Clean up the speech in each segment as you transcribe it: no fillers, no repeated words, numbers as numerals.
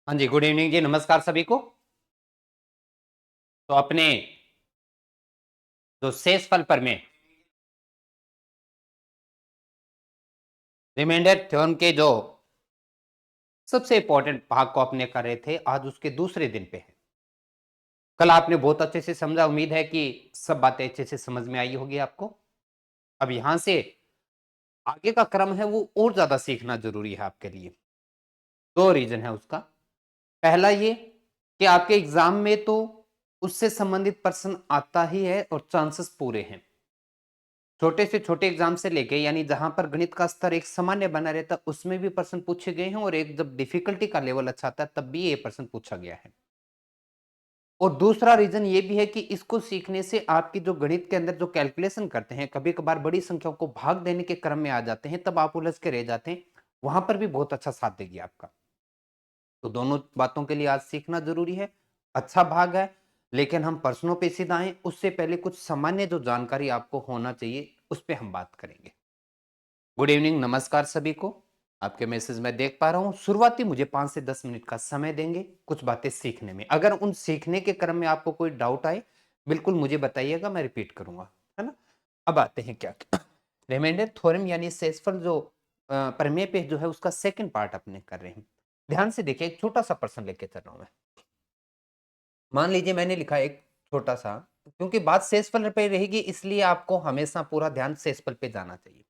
हाँ जी, good evening जी, नमस्कार सभी को। तो अपने जो शेषफल पर में रिमाइंडर थ्योरम के जो सबसे इंपॉर्टेंट भाग को अपने कर रहे थे, आज उसके दूसरे दिन पे है। कल आपने बहुत अच्छे से समझा, उम्मीद है कि सब बातें अच्छे से समझ में आई होगी आपको। अब यहाँ से आगे का क्रम है वो और ज़्यादा सीखना ज़रूरी है आपके लिए। 2 रीज़न है उसका। पहला ये कि आपके एग्ज़ाम में तो उससे संबंधित प्रश्न आता ही है और चांसेस पूरे हैं। छोटे से छोटे एग्जाम से लेके यानी जहां पर गणित का स्तर एक सामान्य बना रहता उसमें भी प्रश्न पूछे गए हैं और एक जब डिफिकल्टी का लेवल अच्छा था तब भी ये प्रश्न पूछा गया है। और दूसरा रीजन ये भी है कि इसको सीखने से आपकी जो गणित के अंदर जो कैलकुलेशन करते हैं कभी कभार बड़ी संख्याओं को भाग देने के क्रम में आ जाते हैं तब आप उलझ के रह जाते हैं, वहां पर भी बहुत अच्छा साथ देगी आपका। तो दोनों बातों के लिए आज सीखना जरूरी है। अच्छा भाग है, लेकिन हम प्रश्नों पे सीधा आए उससे पहले कुछ सामान्य जो जानकारी आपको होना चाहिए उस पर हम बात करेंगे। गुड इवनिंग, नमस्कार सभी को। आपके मैसेज मैं देख पा रहा हूँ। शुरुआती मुझे 5 से 10 मिनट का समय देंगे कुछ बातें सीखने में। अगर उन सीखने के क्रम में आपको कोई डाउट आए बिल्कुल मुझे बताइएगा, मैं रिपीट करूंगा, है ना। अब आते हैं क्या रिमाइंडर थ्योरम यानी शेषफल जो प्रमेय पे जो है उसका सेकंड पार्ट अपने कर रहे हैं। ध्यान से देखिए, एक छोटा सा प्रश्न लेके चल रहा हूं मैं। मान लीजिए मैंने लिखा एक छोटा सा, क्योंकि बात शेषफल पे रहेगी इसलिए आपको हमेशा पूरा ध्यान शेषफल पे जाना चाहिए।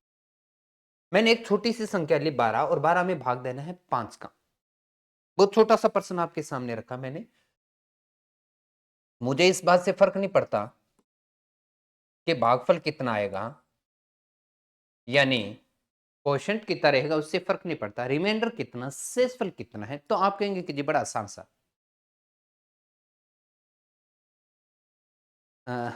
मैंने एक छोटी सी संख्या ली 12 और 12 में भाग देना है 5 का। बहुत छोटा सा प्रश्न आपके सामने रखा मैंने। मुझे इस बात से फर्क नहीं पड़ता कि भागफल कितना आएगा, यानी क्वोशिएंट कितना रहेगा उससे फर्क नहीं पड़ता, रिमाइंडर कितना, शेषफल कितना है। तो आप कहेंगे कि जी बड़ा आसान सा। अ,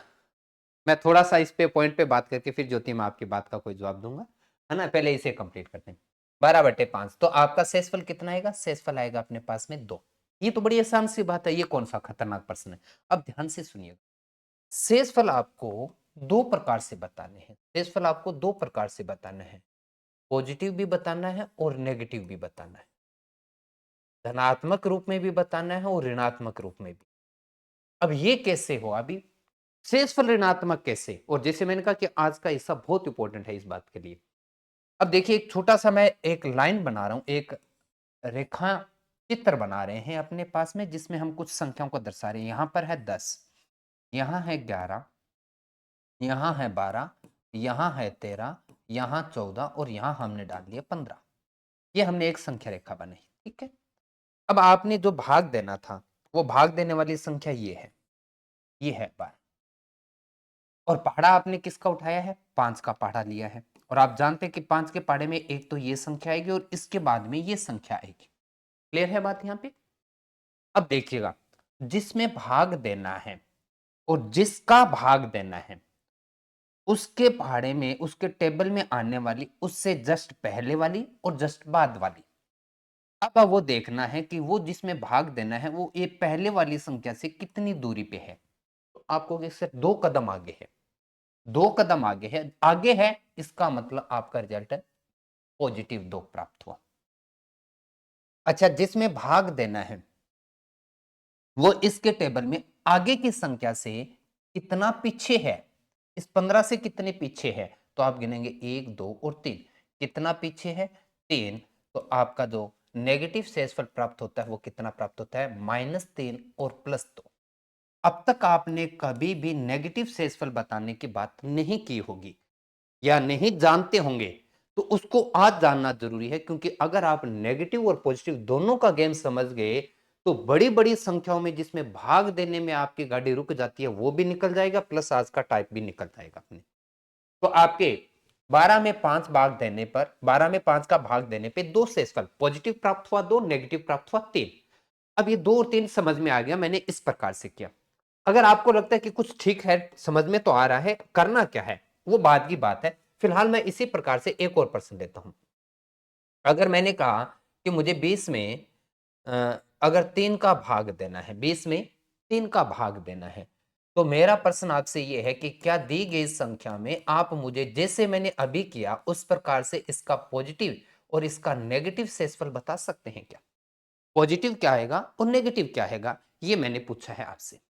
मैं थोड़ा सा इस पे पॉइंट पे बात करके फिर ज्योति मैं आपकी बात का कोई जवाब दूंगा, है ना। पहले इसे कंप्लीट करते हैं। 12/5 तो आपका शेषफल कितना आएगा? शेषफल आएगा अपने पास में 2। ये तो बड़ी आसान सी बात है, ये कौन सा खतरनाक प्रश्न है। अब ध्यान से सुनिएगा, शेषफल आपको दो प्रकार से बताने हैं। शेषफल आपको दो प्रकार से बताना है, पॉजिटिव भी बताना है और नेगेटिव भी बताना है। धनात्मक रूप में भी बताना है और ऋणात्मक रूप में भी। अब ये कैसे हो? अभी शेषफल ऋणात्मक कैसे? और जैसे मैंने कहा कि आज का हिस्सा बहुत इंपॉर्टेंट है इस बात के लिए। अब देखिए, एक छोटा सा मैं एक लाइन बना रहा हूं, एक रेखा चित्र बना रहे हैं अपने पास में, जिसमें हम कुछ संख्याओं को दर्शा रहे हैं। यहां पर है 10, यहां है 11, यहां है 12, यहां है 13, यहां 14 और यहां हमने डाल दिया 15। ये हमने एक संख्या रेखा बनाई, ठीक है। अब आपने जो भाग देना था वो भाग देने वाली संख्या ये है, ये है 12। और पहाड़ा आपने किसका उठाया है? 5 का पहाड़ा लिया है। और आप जानते हैं कि 5 के पहाड़े में एक तो ये संख्या आएगी और इसके बाद में ये संख्या आएगी। क्लियर है बात यहां पे? अब देखिएगा, जिसमें भाग देना है और जिसका भाग देना है उसके पहाड़े में, उसके टेबल में आने वाली उससे जस्ट पहले वाली और जस्ट बाद वाली। अब वो देखना है कि वो जिसमें भाग देना है वो ये पहले वाली संख्या से कितनी दूरी पे है। तो आपको सिर्फ 2 कदम आगे है, 2 कदम आगे है, आगे है, इसका मतलब आपका रिजल्ट +2 प्राप्त हुआ। अच्छा, जिसमें भाग देना है वो इसके टेबल में आगे की संख्या से कितना पीछे है, इस 15 से कितने पीछे है। तो आप गिनेंगे 1 2 और 3। कितना पीछे है? 3। तो आपका जो नेगेटिव शेषफल प्राप्त होता है वो कितना प्राप्त होता है? -3 और +2। अब तक आपने कभी भी नेगेटिव शेषफल बताने की बात नहीं की होगी या नहीं जानते होंगे, तो उसको आज जानना जरूरी है। क्योंकि अगर आप नेगेटिव और पॉजिटिव दोनों का गेम समझ गए तो बड़ी बड़ी संख्याओं में जिसमें भाग देने में आपकी गाड़ी रुक जाती है वो भी निकल जाएगा, प्लस आज का टाइप भी निकल जाएगा अपने। तो आपके 12 में 5 भाग देने पर, 12 में 5 का भाग देने पे 2 शेषफल, पॉजिटिव प्राप्त हुआ 2, नेगेटिव प्राप्त हुआ 3। अब ये 2 और 3 समझ में आ गया, मैंने इस प्रकार से किया। अगर आपको लगता है कि कुछ ठीक है, समझ में तो आ रहा है, करना क्या है वो बाद की बात है। फिलहाल मैं इसी प्रकार से एक और प्रश्न लेता हूं। अगर मैंने कहा कि मुझे 20 में अगर 3 का भाग देना है, 20 में 3 का भाग देना है, तो मेरा प्रश्न आपसे यह है कि क्या दी गई संख्या में आप मुझे जैसे मैंने अभी किया उस प्रकार से इसका पॉजिटिव और इसका नेगेटिव शेषफल बता सकते हैं क्या? पॉजिटिव क्या आएगा और नेगेटिव क्या आएगा, ये मैंने पूछा है आपसे।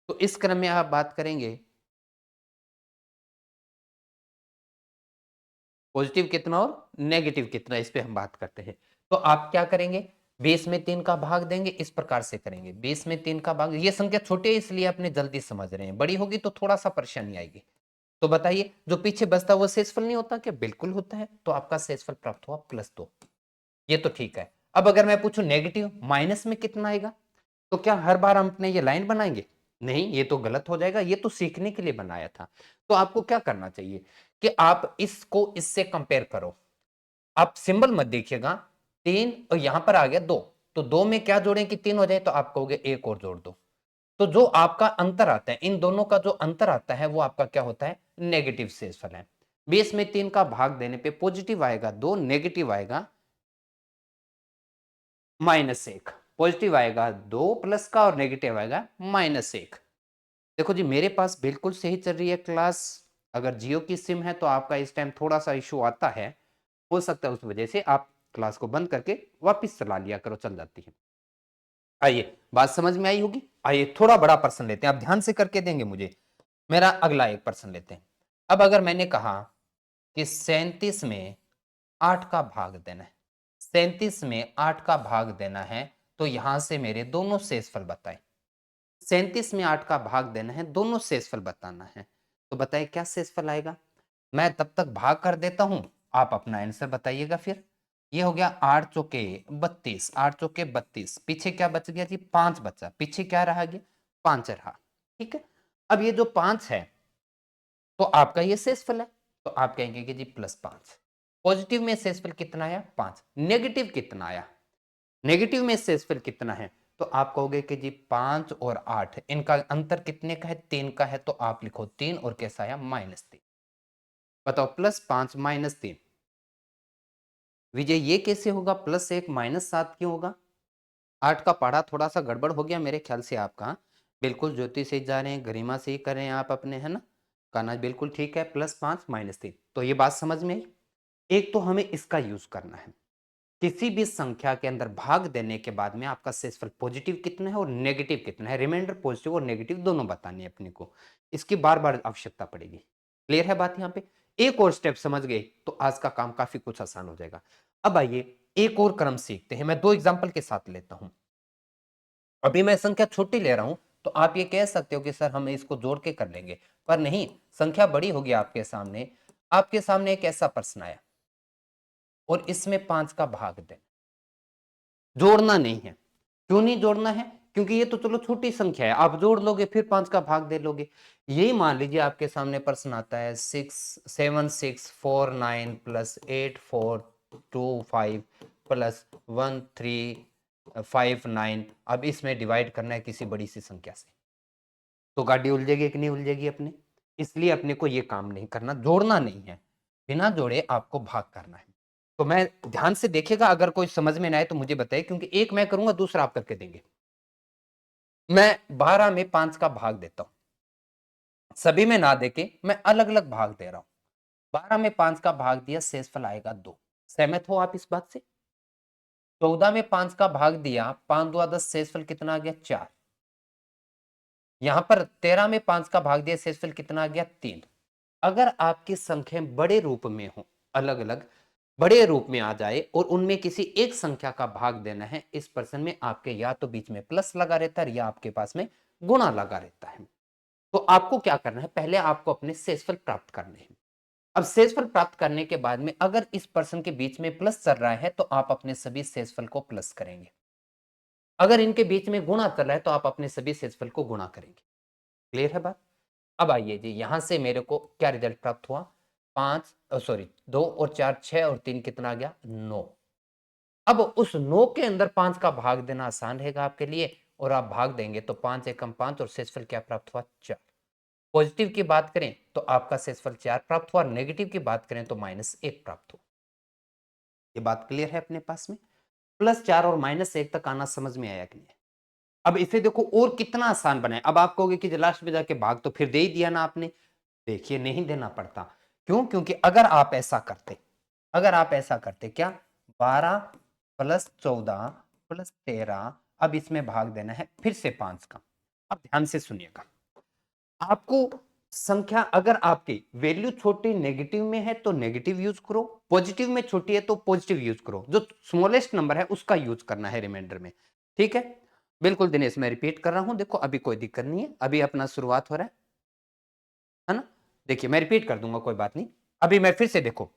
तो इस क्रम में आप बात करेंगे पॉजिटिव कितना और नेगेटिव कितना, इस पे हम बात करते हैं। तो आप क्या करेंगे, 20 में 3 का भाग देंगे, इस प्रकार से करेंगे 20 में 3 का भाग। ये संख्या छोटी है इसलिए अपने जल्दी समझ रहे हैं, बड़ी होगी तो थोड़ा सा परेशानी आएगी। तो बताइए जो पीछे बचता है वो शेषफल नहीं होता क्या? बिल्कुल होता है। तो आपका शेषफल प्राप्त हुआ +2, ये तो ठीक है। अब अगर मैं पूछूं नेगेटिव, माइनस में कितना आएगा, तो क्या हर बार हम अपने ये लाइन बनाएंगे? नहीं, ये तो गलत हो जाएगा, ये तो सीखने के लिए बनाया था। तो आपको क्या करना चाहिए कि आप इसको इससे कंपेयर करो। आप सिंबल मत देखिएगा, 3 और यहां पर आ गया 2, तो 2 में क्या जोड़ें कि 3 हो जाए, तो आप कहोगे 1 और जोड़ दो। तो जो आपका अंतर आता है, इन दोनों का जो अंतर आता है वो आपका क्या होता है? नेगेटिव शेषफल है। 20 में 3 का भाग देने पे पॉजिटिव आएगा 2, नेगेटिव आएगा -1। पॉजिटिव आएगा 2 प्लस का और नेगेटिव आएगा -1। देखो जी, मेरे पास बिल्कुल सही चल रही है क्लास। अगर जियो की सिम है तो आपका इस टाइम थोड़ा सा इशू आता है, हो सकता है उस वजह से आप क्लास को बंद करके वापस चला लिया करो, चल जाती है। आइए, बात समझ में आई होगी। आइए थोड़ा बड़ा प्रश्न लेते हैं, आप ध्यान से करके देंगे मुझे। मेरा अगला एक प्रश्न लेते हैं। अब अगर मैंने कहा कि 37 में 8 का भाग देना है, 37 में 8 का भाग देना है, तो यहां से मेरे दोनों शेषफल बताएं। 37 में 8 का भाग देना है, दोनों शेषफल बताना है। तो बताइए क्या शेषफल आएगा। मैं तब तक भाग कर देता हूं, आप अपना आंसर बताइएगा फिर। ये हो गया 8 चौके 32, 8 चौके 32, पीछे क्या बच गया जी? 5 बचा, पीछे क्या रहा गया? 5 रहा। ठीक है, अब ये जो 5 है तो आपका ये शेषफल है, तो आप कहेंगे कि जी +5। पॉजिटिव में शेषफल कितना आया? 5। नेगेटिव कितना आया? नेगेटिव में शेषफल कितना है? तो आप कहोगे कि जी 5 और 8 इनका अंतर कितने का है? 3 का है। तो आप लिखो 3 और कैसा आया? -3। बताओ +5 -3। विजय ये कैसे होगा? +1 -7 क्यों होगा? 8 का पढ़ा थोड़ा सा गड़बड़ हो गया मेरे ख्याल से आपका। बिल्कुल ज्योति से ही जा रहे हैं, गरिमा से ही कर रहे हैं आप अपने, है ना? काना बिल्कुल ठीक है, +5 -3। तो ये बात समझ में आई। एक तो हमें इसका यूज करना है, किसी भी संख्या के अंदर भाग देने के बाद में आपका शेषफल पॉजिटिव कितना है और नेगेटिव कितना है, रिमाइंडर पॉजिटिव और नेगेटिव दोनों बतानी है अपने को। इसकी बार बार आवश्यकता पड़ेगी। क्लियर है बात? यहाँ पे एक और स्टेप समझ गए तो आज का काम काफी कुछ आसान हो जाएगा। अब आइए एक और क्रम सीखते हैं, मैं 2 एग्जाम्पल के साथ लेता हूं। अभी मैं संख्या छोटी ले रहा हूं, तो आप ये कह सकते हो कि सर हम इसको जोड़ के कर लेंगे, पर नहीं, संख्या बड़ी होगी आपके सामने। आपके सामने एक ऐसा प्रश्न आया और इसमें 5 का भाग देना, जोड़ना नहीं है। क्यों नहीं जोड़ना है? क्योंकि ये तो चलो छोटी संख्या है, आप जोड़ लोगे फिर 5 का भाग दे लोगे। यही मान लीजिए आपके सामने प्रश्न आता है 67649 प्लस 8425 प्लस 1359। अब इसमें डिवाइड करना है किसी बड़ी सी संख्या से, तो गाड़ी उलझेगी कि नहीं उलझेगी अपने? इसलिए अपने को ये काम नहीं करना, जोड़ना नहीं है, बिना जोड़े आपको भाग करना है। तो मैं ध्यान से देखिएगा, अगर कोई समझ में ना आए तो मुझे बताइए, क्योंकि एक मैं करूंगा दूसरा आप करके देंगे। मैं 12 में 5 का भाग देता हूं, सभी में ना देके मैं अलग अलग भाग दे रहा हूं। 12 में 5 का भाग दिया, शेषफल आएगा 2। सहमत हो आप इस बात से? 14 में 5 का भाग दिया, 5 2 10, शेषफल कितना आ गया? 4। यहां पर 13 में 5 का भाग दिया, शेषफल कितना आ गया? 3। अगर आपकी संख्याएं बड़े रूप में हो, अलग अलग बड़े रूप में आ जाए और उनमें किसी एक संख्या का भाग देना है, इस प्रश्न में आपके या तो बीच में प्लस लगा रहता है या आपके पास में गुणा लगा रहता है। तो आपको क्या करना है? पहले आपको अपने शेषफल प्राप्त करने हैं। अब शेषफल प्राप्त करने के बाद में अगर इस प्रश्न के बीच में प्लस चल रहा है तो आप अपने सभी शेषफल को प्लस करेंगे। अगर इनके बीच में गुणा चल रहा है तो आप अपने सभी शेषफल को गुणा करेंगे। क्लियर है बात? अब आइए जी, यहां से मेरे को क्या रिजल्ट प्राप्त हुआ? 5 सॉरी 2 और 4 6 और 3 कितना आ गया? 9। अब उस 9 के अंदर 5 का भाग देना आसान रहेगा आपके लिए, और आप भाग देंगे तो 5 एकम 5 और शेषफल क्या प्राप्त हुआ? 4। पॉजिटिव की बात करें तो आपका शेषफल 4 प्राप्त हुआ, नेगेटिव की बात करें तो -1 प्राप्त हुआ। ये बात क्लियर है अपने पास में? +4 और -1 तक आना समझ में आया कि नहीं? अब इसे देखो और कितना आसान बनाए। अब आप कहोगे कि लास्ट में जाके भाग तो फिर दे ही दिया ना आपने। देखिए नहीं देना पड़ता। क्यों? क्योंकि अगर आप ऐसा करते क्या, 12 + 14 प्लस 13, अब इसमें भाग देना है फिर से 5 का। अब ध्यान से सुनिएगा, आपको संख्या अगर आपकी वैल्यू छोटी नेगेटिव में है तो नेगेटिव यूज करो, पॉजिटिव में छोटी है तो पॉजिटिव यूज करो, जो स्मॉलेस्ट नंबर है उसका यूज करना है रिमाइंडर में। ठीक है, बिल्कुल दिनेश, मैं रिपीट कर रहा हूं, देखो अभी कोई दिक्कत नहीं है, अभी अपना शुरुआत हो रहा है ना। देखिए मैं रिपीट कर दूंगा, कोई बात नहीं। अभी मैं फिर से देखो,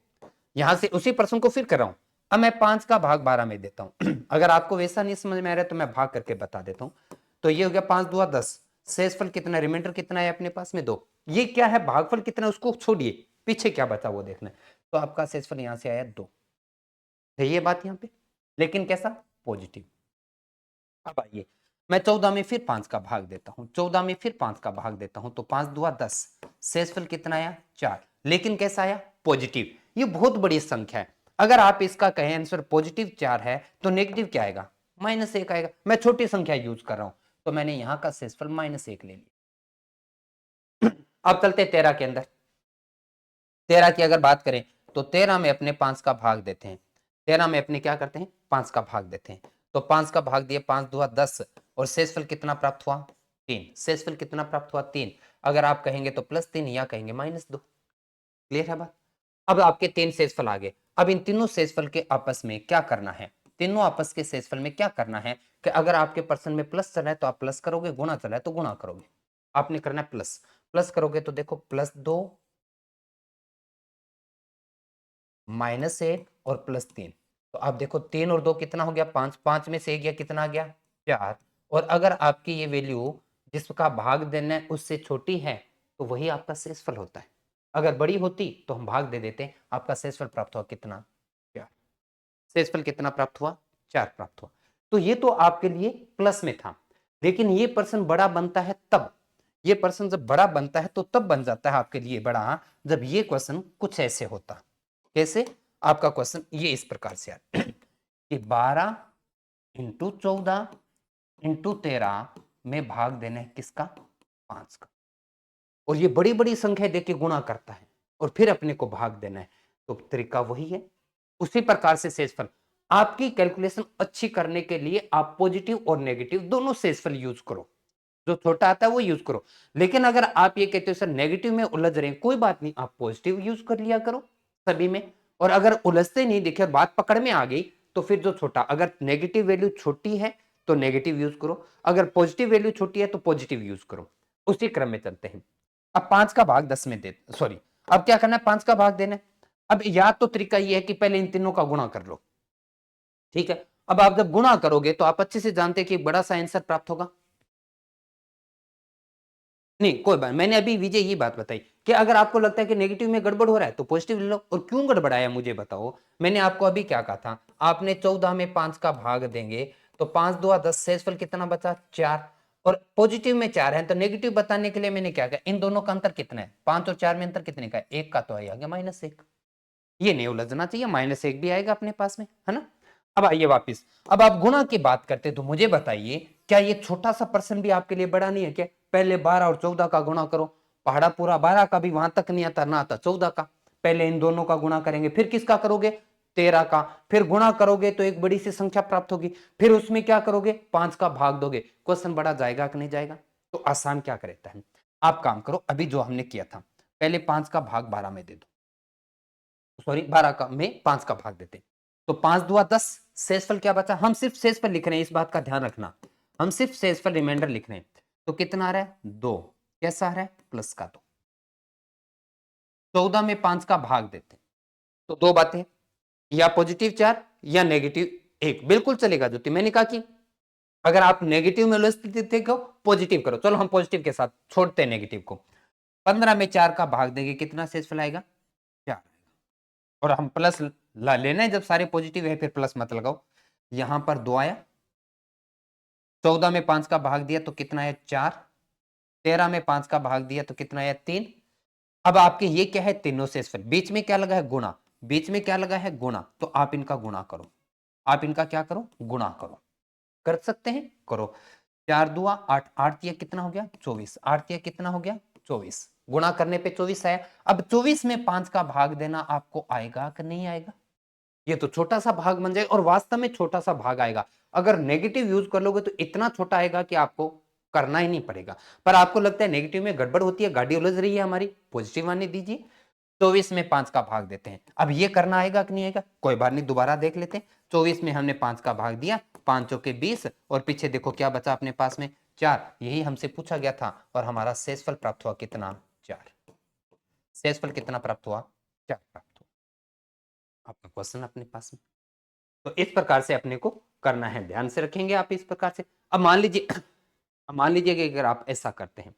यहां से उसी प्रश्न को फिर कर रहा हूं। अब मैं 5 का भाग 12 में देता हूं अगर आपको वैसा नहीं समझ में आ रहा है तो मैं भाग करके बता देता हूं। तो ये हो गया 5 दूआ 10, शेषफल कितना, रिमाइंडर कितना है अपने पास में 2। ये क्या है, भागफल कितना है उसको छोड़िए, पीछे क्या बचा वो देखना है। तो आपका शेषफल यहां से आया 2, है ये बात यहां पे, लेकिन कैसा, पॉजिटिव। अब आइए, मैं 14 में फिर 5 का भाग देता हूं, 14 में फिर 5 का भाग देता हूं, तो 5 दुआ 10, शेषफल कितना आया 4, लेकिन कैसा आया, पॉजिटिव। ये बहुत बड़ी संख्या है, अगर आप इसका कहें आंसर पॉजिटिव 4 है तो नेगेटिव क्या आएगा, -1 आएगा। मैं छोटी संख्या यूज कर रहा हूं, तो मैंने यहां का शेषफल -1 ले लिया। अब चलते 13 के अंदर, 13 की अगर बात करें तो 13 में अपने 5 का भाग देते हैं, 13 में अपने क्या करते हैं 5 का भाग देते हैं, तो 5 का भाग दिए, 5 दुआ 10, और शेषफल कितना प्राप्त हुआ 3, शेषफल कितना प्राप्त हुआ 3। अगर आप कहेंगे तो +3 या कहेंगे -2, क्लियर है बात। अब आपके 3 शेषफल आ गए, अब इन तीनों शेषफल के आपस में क्या करना है, तीनों आपस के शेषफल में क्या करना है कि अगर आपके प्रश्न में प्लस चल रहा है तो आप प्लस करोगे, गुणा चल रहा है तो गुणा करोगे। आपने करना है प्लस, प्लस करोगे तो देखो +2 -1 और +3, तो आप देखो 3 और 2 कितना हो गया 5, 5 में से 1 गया कितना आ गया 4। और अगर आपकी ये वैल्यू जिसका भाग देना है उससे छोटी है तो वही आपका शेषफल होता है, अगर बड़ी होती तो हम भाग दे देते, आपका शेषफल प्राप्त हुआ कितना 4, शेषफल कितना प्राप्त हुआ 4 प्राप्त हुआ। तो ये तो आपके लिए प्लस में था, लेकिन ये प्रश्न बड़ा बनता है तब, ये प्रश्न जब बड़ा बनता है तो तब बन जाता है आपके लिए बड़ा, जब ये क्वेश्चन कुछ ऐसे होता। कैसे, आपका क्वेश्चन ये इस प्रकार से आता कि 12 इंटू 14 इंटू 13 में भाग देना है किसका 5 का, और ये बड़ी बड़ी संख्या देके गुणा करता है और फिर अपने को भाग देना है, तो तरीका वही है। उसी प्रकार से शेषफल, आपकी कैलकुलेशन अच्छी करने के लिए आप पॉजिटिव और नेगेटिव दोनों शेषफल यूज करो, जो छोटा आता है वो यूज करो। लेकिन अगर आप ये कहते हो सर नेगेटिव में उलझ रहे हैं, कोई बात नहीं, आप पॉजिटिव यूज कर लिया करो सभी में। और अगर उलझते नहीं दिखे और बात पकड़ में आ गई तो फिर जो छोटा, अगर नेगेटिव वैल्यू छोटी है तो नेगेटिव यूज करो, अगर पॉजिटिव वैल्यू छोटी है तो पॉजिटिव यूज करो। उसी क्रम में चलते हैं। अब 5 का भाग 10 में दे, सॉरी, अब क्या करना है 5 का भाग देना है। अब या तो तरीका यह है कि पहले इन तीनों का गुणा कर लो, ठीक है। अब आप जब गुणा करोगे तो आप अच्छे से जानते हैं कि बड़ा सा आंसर प्राप्त होगा। नहीं कोई बात, मैंने अभी विजय ये बात बताई कि अगर आपको लगता है कि नेगेटिव में गड़बड़ हो रहा है तो पॉजिटिव ले लो, और क्यों गड़बड़ाया मुझे बताओ। मैंने आपको अभी क्या कहा था, आपने 14 में 5 का भाग देंगे तो 5 दुआ 10, शेषफल कितना बचा 4, और पॉजिटिव में 4 है तो नेगेटिव बताने के लिए मैंने क्या कहा, इन दोनों का अंतर कितना है 5 और 4 में अंतर कितने का है, 1 का, तो आ गया -1। ये नहीं उलझना चाहिए, -1 भी आएगा अपने पास में, है ना। अब आइए वापिस, अब आप गुणा की बात करते तो मुझे बताइए क्या ये छोटा सा प्रश्न भी आपके लिए बड़ा नहीं है क्या, पहले 12 और 14 का गुणा करो, पहाड़ा पूरा 12 का भी वहां तक नहीं आता, ना आता 14 का, पहले इन दोनों का गुणा करेंगे फिर किसका करोगे 13 का, फिर गुणा करोगे तो एक बड़ी सी संख्या प्राप्त होगी, फिर उसमें क्या करोगे 5 का भाग दोगे, क्वेश्चन बड़ा जाएगा कि नहीं जाएगा। तो आसान क्या करता है, आप काम करो अभी जो हमने किया था, पहले 5 का भाग 12 में दे दो, सॉरी 12 का में 5 का भाग देते, तो 5 दुआ 10, शेषफल क्या बचा, हम सिर्फ शेषफल लिख रहे हैं, इस बात का ध्यान रखना, हम सिर्फ शेषफल रिमाइंडर लिख रहे हैं। तो कितना आ रहा है 2, कैसा आ रहा है प्लस का 2, 14 में 5 का भाग देते, तो दो बातें, या पॉजिटिव 4 या नेगेटिव 1, बिल्कुल चलेगा ज्योति। मैंने कहा कि अगर आप नेगेटिव में उलझते हो पॉजिटिव करो, चलो हम पॉजिटिव के साथ छोड़ते हैं नेगेटिव को। 15 में 4 का भाग देंगे कितना शेषफल आएगा 4, और हम प्लस लेना है, जब सारे पॉजिटिव है फिर प्लस मत लगाओ, यहां पर 2 आया, 14 में 5 का भाग दिया तो कितना है 4, 13 में 5 का भाग दिया तो कितना है 3। अब आपके ये क्या है तीनों शेषफल, बीच में क्या लगा है गुणा, बीच में क्या लगा है गुणा, तो आप इनका गुणा करो, आप इनका क्या करो गुणा करो, कर सकते हैं करो, 4 दुआ 8, 8 दिया कितना हो गया 24, 8 दिया कितना हो गया 24, गुणा करने पे 24 आया। अब 24 में 5 का भाग देना आपको आएगा कि नहीं आएगा, ये तो छोटा सा भाग बन जाएगा और वास्तव में छोटा सा भाग आएगा। अगर नेगेटिव यूज कर लोगे तो इतना छोटा आएगा कि आपको करना ही नहीं पड़ेगा। पर आपको लगता है नेगेटिव में गड़बड़ होती है, गाड़ी उलझ रही है हमारी, पॉजिटिव आने दीजिए। 24 में 5 का भाग देते हैं। अब ये करना आएगा कि नहीं आएगा, कोई बात नहीं, दोबारा देख लेते हैं। 24 में हमने 5 का भाग दिया, 5 चौके 20 और पीछे देखो क्या बचा अपने पास में 4। यही हमसे पूछा गया था और हमारा शेषफल प्राप्त हुआ कितना, 4। शेषफल कितना प्राप्त हुआ, 4 प्राप्त हुआ। आपका क्वेश्चन अपने पास में। तो इस प्रकार से अपने को करना है, ध्यान से रखेंगे आप इस प्रकार से। अब मान लीजिए मान लीजिए कि अगर आप ऐसा करते हैं,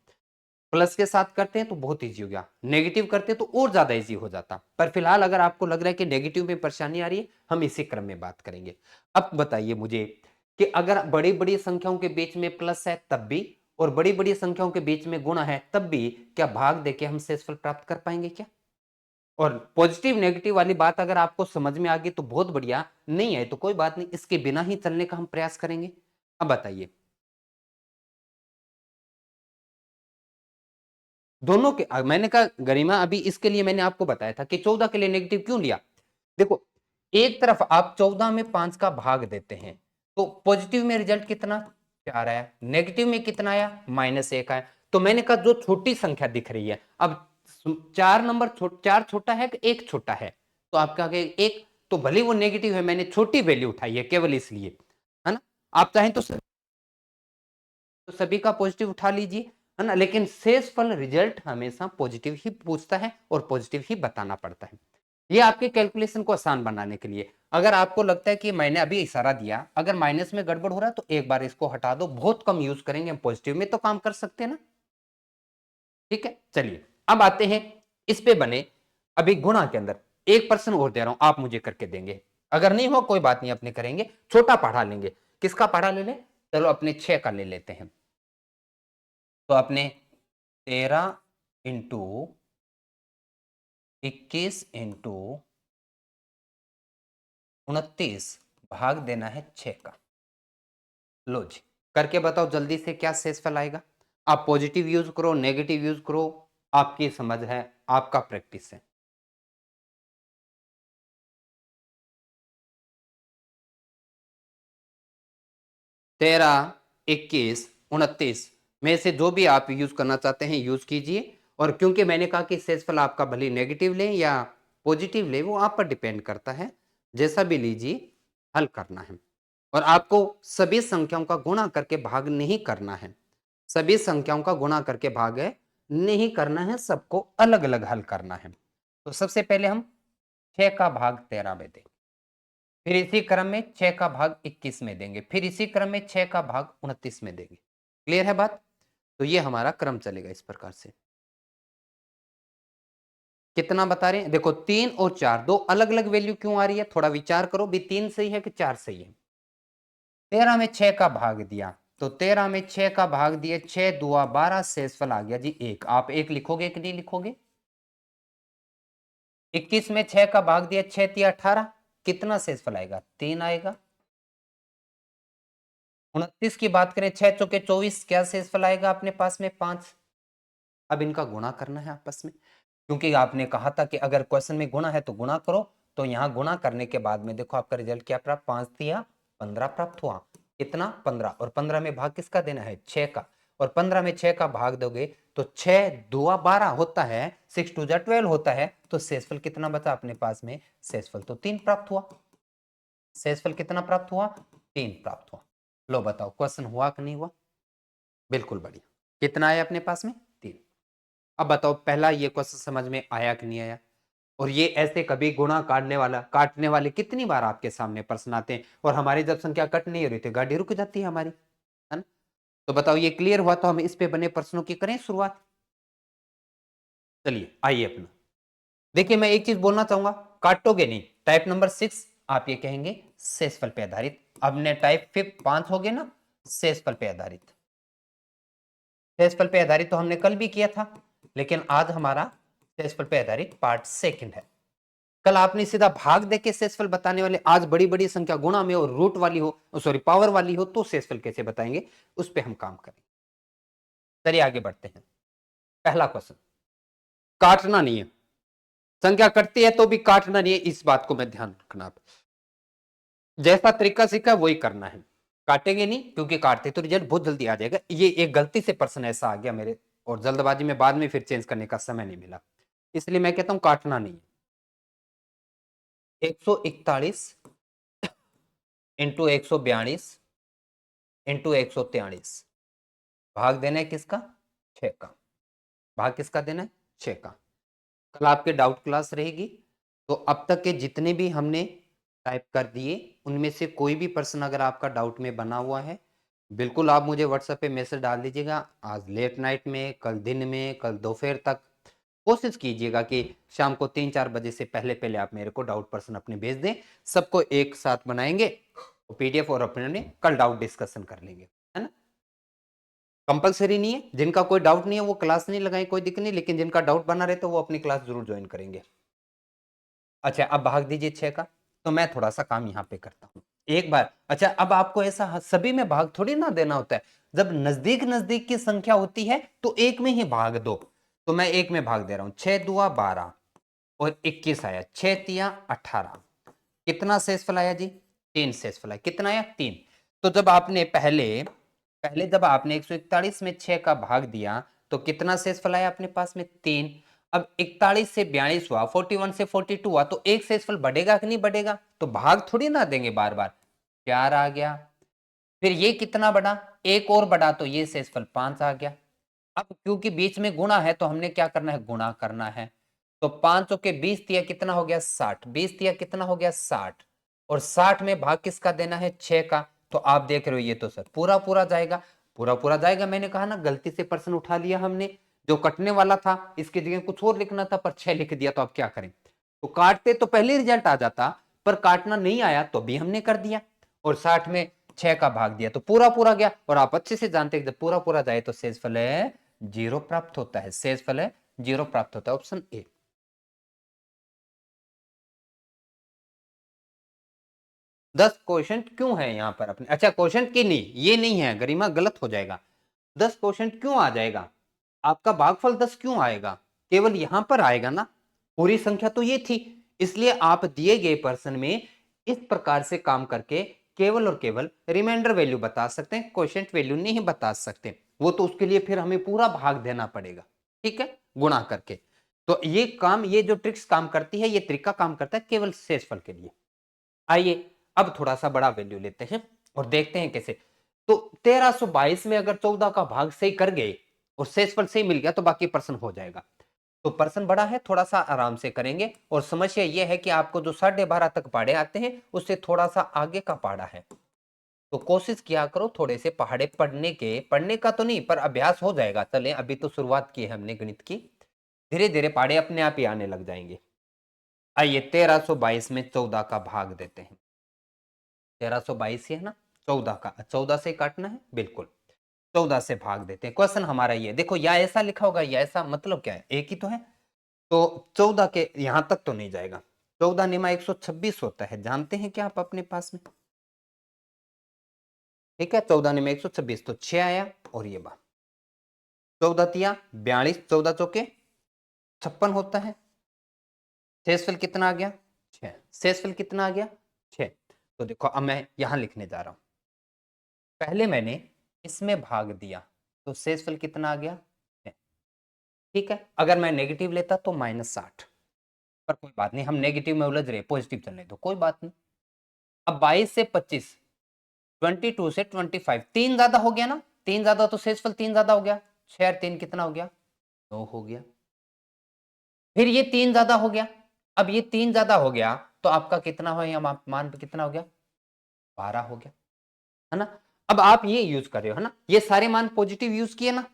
प्लस के साथ करते हैं तो बहुत इजी हो गया, नेगेटिव करते हैं तो और ज्यादा इजी हो जाता। पर फिलहाल अगर आपको लग रहा है कि नेगेटिव में परेशानी आ रही है, हम इसी क्रम में बात करेंगे। अब बताइए मुझे कि अगर बड़ी बड़ी संख्याओं के बीच में प्लस है तब भी, और बड़ी बड़ी संख्याओं के बीच में गुणा है तब भी, क्या भाग देके हम शेषफल प्राप्त कर पाएंगे क्या? और पॉजिटिव नेगेटिव वाली बात अगर आपको समझ में आ गई तो बहुत बढ़िया, नहीं है तो कोई बात नहीं, इसके बिना ही चलने का हम प्रयास करेंगे। अब बताइए दोनों के मैंने कहा गरिमा, अभी इसके लिए मैंने आपको बताया था कि 14 के लिए नेगेटिव क्यों लिया। देखो, एक तरफ आप 14 में 5 का भाग देते हैं तो पॉजिटिव में रिजल्ट कितना, 4 आया, नेगेटिव में कितना आया, -1 आया। तो मैंने कहा जो छोटी संख्या दिख रही है, अब 4 नंबर 4 छोटा है कि 1 छोटा है, तो आपका आगे 1, तो भले वो नेगेटिव है, मैंने छोटी वैल्यू उठाई है केवल इसलिए, है ना। आप चाहें तो सभी का पॉजिटिव उठा लीजिए, है ना, लेकिन शेषफल रिजल्ट हमेशा पॉजिटिव ही पूछता है और पॉजिटिव ही बताना पड़ता है। ये आपके कैलकुलेशन को आसान बनाने के लिए। अगर आपको लगता है कि मैंने अभी इशारा दिया, अगर माइनस में गड़बड़ हो रहा है तो एक बार इसको हटा दो, बहुत कम यूज करेंगे हम, पॉजिटिव में तो काम कर सकते हैं ना। ठीक है, चलिए अब आते हैं इस पे बने अभी गुणा के अंदर। एक प्रश्न और दे रहा हूं, आप मुझे करके देंगे, अगर नहीं हो कोई बात नहीं, अपने करेंगे, छोटा पढ़ा लेंगे। किसका पढ़ा ले लें, चलो अपने 6 का ले लेते हैं। तो अपने 13 इंटू 21 इंटू 29 भाग देना है 6 का। लो जी, करके बताओ जल्दी से क्या शेषफल आएगा। आप पॉजिटिव यूज करो, नेगेटिव यूज करो, आपकी समझ है, आपका प्रैक्टिस है। तेरह, 21, 29 में से जो भी आप यूज करना चाहते हैं यूज कीजिए। और क्योंकि मैंने कहा कि शेषफल आपका भले नेगेटिव लें या पॉजिटिव लें, वो आप पर डिपेंड करता है, जैसा भी लीजिए हल करना है। और आपको सभी संख्याओं का गुणा करके भाग नहीं करना है, सभी संख्याओं का गुणा करके भाग नहीं करना है, सबको अलग अलग हल करना है। तो सबसे पहले हम 6 का भाग 13 में देंगे, फिर इसी क्रम में 6 का भाग 21 में देंगे, फिर इसी क्रम में 6 का भाग 29 में देंगे। क्लियर है बात? तो ये हमारा क्रम चलेगा इस प्रकार से। कितना बता रहे हैं, देखो 3 और 4 दो अलग अलग वैल्यू क्यों आ रही है, थोड़ा विचार करो भी, 3 सही है कि 4 सही है। 13 में 6 का भाग दिया, तो 13 में 6 का भाग दिए, 6 दुआ 12, शेषफल आ गया जी 1। आप 1 लिखोगे कि नहीं लिखोगे? 21 में 6 का भाग दिया, 6 तिया 18, कितना शेषफल आएगा, 3 आएगा। 29 की बात करें, 6 चौके 24, क्या शेषफल आएगा अपने पास में, 5। अब इनका गुणा करना है आपस में, क्योंकि आपने कहा था कि अगर क्वेश्चन में गुणा है तो गुणा करो। तो यहां गुणा करने के बाद में देखो आपका रिजल्ट क्या प्राप्त, 5 तिया 15 प्राप्त हुआ। कितना, 15, और 15 में भाग किसका देना है, 6 का। और 15 में 6 का भाग दोगे तो 6 दुआ 12 होता है, 6 टू जा 12 होता है, तो शेषफल कितना बचा अपने पास में, शेषफल तो 3 प्राप्त हुआ। शेषफल कितना प्राप्त हुआ, 3 प्राप्त हुआ। लो बताओ क्वेश्चन हुआ कि नहीं हुआ, बिल्कुल बढ़िया। कितना आया अपने पास में, 3। अब बताओ पहला ये क्वेश्चन समझ में आया कि नहीं आया। और ये ऐसे कभी गुणा काटने वाले कितनी बार आपके सामने प्रश्न आते हैं, और हमारी जब संख्या कट नहीं हो रही थी गाड़ी रुक जाती है हमारी, है ना। तो बताओ ये क्लियर हुआ, तो हम इस पे बने प्रश्नों की करें शुरुआत। चलिए आइए अपना, देखिए मैं एक चीज बोलना चाहूंगा, काटोगे नहीं। टाइप नंबर 6 आप ये कहेंगे शेषफल पे आधारित। अब ने टाइप 5 हो गए ना, शेषफल पे आधारित। शेषफल पे आधारित तो हमने कल भी किया था, लेकिन आज हमारा शेषफल पे आधारित पार्ट सेकंड है। कल आपने सीधा भाग देके शेषफल बताने वाले, आज बड़ी बड़ी संख्या गुणा में और रूट वाली हो, सॉरी पावर वाली हो, तो शेषफल कैसे बताएंगे, उस पर हम काम करेंगे। चलिए आगे बढ़ते हैं। पहला क्वेश्चन, काटना नहीं है, संख्या कटती है तो भी काटना नहीं है, इस बात को मैं ध्यान रखना। आप जैसा तरीका सीखा वही करना है, काटेंगे नहीं, क्योंकि काटते तो रिजल्ट बहुत जल्दी आ जाएगा। ये एक गलती से प्रश्न ऐसा आ गया मेरे, और जल्दबाजी में बाद में फिर चेंज करने का समय नहीं मिला, इसलिए मैं कहता हूं काटना नहीं। 141 इंटू 142 इंटू 143, भाग देना है किसका? 6 का। भाग किसका देना है? 6 का। कल आपके डाउट क्लास रहेगी, तो अब तक के जितने भी हमने टाइप कर दिए उनमें से कोई भी प्रश्न अगर आपका डाउट में बना हुआ है, बिल्कुल आप मुझे व्हाट्सएप पे मैसेज डाल दीजिएगा। आज लेट नाइट में, कल दिन में, कल दोपहर तक कोशिश कीजिएगा कि शाम को 3-4 बजे से पहले पहले आप मेरे को डाउट प्रश्न अपने भेज दें। सबको एक साथ बनाएंगे पीडीएफ, और अपने कल डाउट डिस्कशन कर लेंगे, है ना। कंपलसरी नहीं है, जिनका कोई डाउट नहीं है वो क्लास नहीं लगाए, कोई दिक्कत नहीं, लेकिन जिनका डाउट बना रहे तो वो अपनी क्लास जरूर ज्वाइन करेंगे। अच्छा, अब भाग दीजिए 6 का, तो मैं थोड़ा सा काम यहाँ पे करता हूँ एक बार। अच्छा, अब आपको ऐसा सभी में भाग थोड़ी ना देना होता है, जब नजदीक नजदीक की संख्या होती है तो एक में ही भाग दो। तो मैं एक में भाग दे रहा हूं, 6 दुआ 12 और 21 आया, 6 तिया 18। कितना शेषफल आया जी? 3 शेषफल आया। कितना आया? 3। तो जब आपने पहले पहले जब आपने 141 में 6 का भाग दिया तो कितना शेषफल आया अपने पास में? 3। अब 41 से 42 हुआ, 41 से 42 हुआ, तो एक शेषफल बढ़ेगा कि नहीं बढ़ेगा? तो भाग थोड़ी ना देंगे बार बार। 4 आ गया। फिर ये कितना बढ़ा? एक और बढ़ा, तो ये शेषफल 5 आ गया। अब क्योंकि बीच में गुणा है तो हमने क्या करना है? गुणा करना है। तो 5 के 20 तिया कितना हो गया? 60। 20 तिया कितना हो गया? 60। और 60 में भाग किसका देना है? 6 का। तो आप देख रहे हो ये तो सर पूरा पूरा जाएगा, पूरा पूरा जाएगा। मैंने कहा ना, गलती से प्रश्न उठा लिया हमने, जो कटने वाला था इसकी जगह कुछ और लिखना था, पर 6 लिख दिया, तो अब क्या करें? तो काटते तो पहले रिजल्ट आ जाता, पर काटना नहीं आया तो भी हमने कर दिया, और 60 में 6 का भाग दिया तो पूरा पूरा गया। और आप अच्छे से जानते हैं जब पूरा पूरा जाए तो शेषफल है 0 प्राप्त होता है। शेषफल है 0 प्राप्त होता है, ऑप्शन ए। 10 क्वेश्चन क्यों है यहाँ पर अपने? अच्छा, क्वेश्चन की नहीं, ये नहीं है गरिमा, गलत हो जाएगा। 10 क्वेश्चन क्यों आ जाएगा? आपका भागफल 10 क्यों आएगा? केवल यहां पर आएगा ना, पूरी संख्या तो ये थी। इसलिए आप दिए गए प्रश्न में इस प्रकार से काम करके केवल और केवल रिमाइंडर वैल्यू बता सकते हैं, क्वोशिएंट वैल्यू नहीं बता सकते। वो तो उसके लिए फिर हमें पूरा भाग देना पड़ेगा, ठीक है, गुणा करके। तो ये काम, ये जो ट्रिक्स काम करती है, ये तरीका काम करता है केवल शेषफल के लिए। आइए अब थोड़ा सा बड़ा वैल्यू लेते हैं और देखते हैं कैसे। तो 1322 में अगर 14 का भाग सही कर गए और शेषफल सही मिल गया तो बाकी प्रश्न हो जाएगा। तो प्रश्न बड़ा है, थोड़ा सा आराम से करेंगे। और समस्या यह है कि आपको जो 12.5 तक पहाड़े आते हैं उससे थोड़ा सा आगे का पहाड़ा है, तो कोशिश किया करो थोड़े से पहाड़े पढ़ने के। पढ़ने का तो नहीं, पर अभ्यास हो जाएगा। चले, अभी तो शुरुआत की है हमने गणित की, धीरे धीरे पहाड़े अपने आप ही आने लग जाएंगे। आइए 1322 में 14 का भाग देते हैं। 1322 ही है ना, 14 का, 14 से काटना है, बिल्कुल 14 से भाग देते हैं। क्वेश्चन हमारा ये देखो, या ऐसा लिखा होगा या ऐसा, मतलब क्या है, एक ही तो है। तो 14 के यहां तक तो नहीं जाएगा, 14 निमा 126 होता है, जानते हैं क्या आप अपने पास में? ठीक है, 14 निमा 126, तो 6 आया। और ये बात 14 तिया 42, 14 चौके 56 होता है। शेषफल कितना आ गया? 6। शेषफल कितना आ गया? 6। तो देखो अब मैं यहां लिखने जा रहा हूं, पहले मैंने इसमें भाग दिया तो शेषफल कितना आ गया? 6। ठीक है, अगर मैं नेगेटिव लेता तो -60, पर कोई बात नहीं, हम नेगेटिव में उलझ रहे, पॉजिटिव चलने दो, कोई बात नहीं। अब 22 से 25, 22 से 25, 3 ज्यादा हो गया ना, 3 ज्यादा तो शेषफल 3 ज्यादा हो गया, 6 और 3 कितना हो गया? 9 हो गया। फिर ये 3 ज्यादा हो गया, अब ये 3 ज्यादा हो गया तो आपका कितना हो, या मान पे कितना हो गया? 12 हो गया, है ना। अब आप ये यूज कर रहे हो, है ना, ये सारे मान पॉजिटिव यूज किए ना।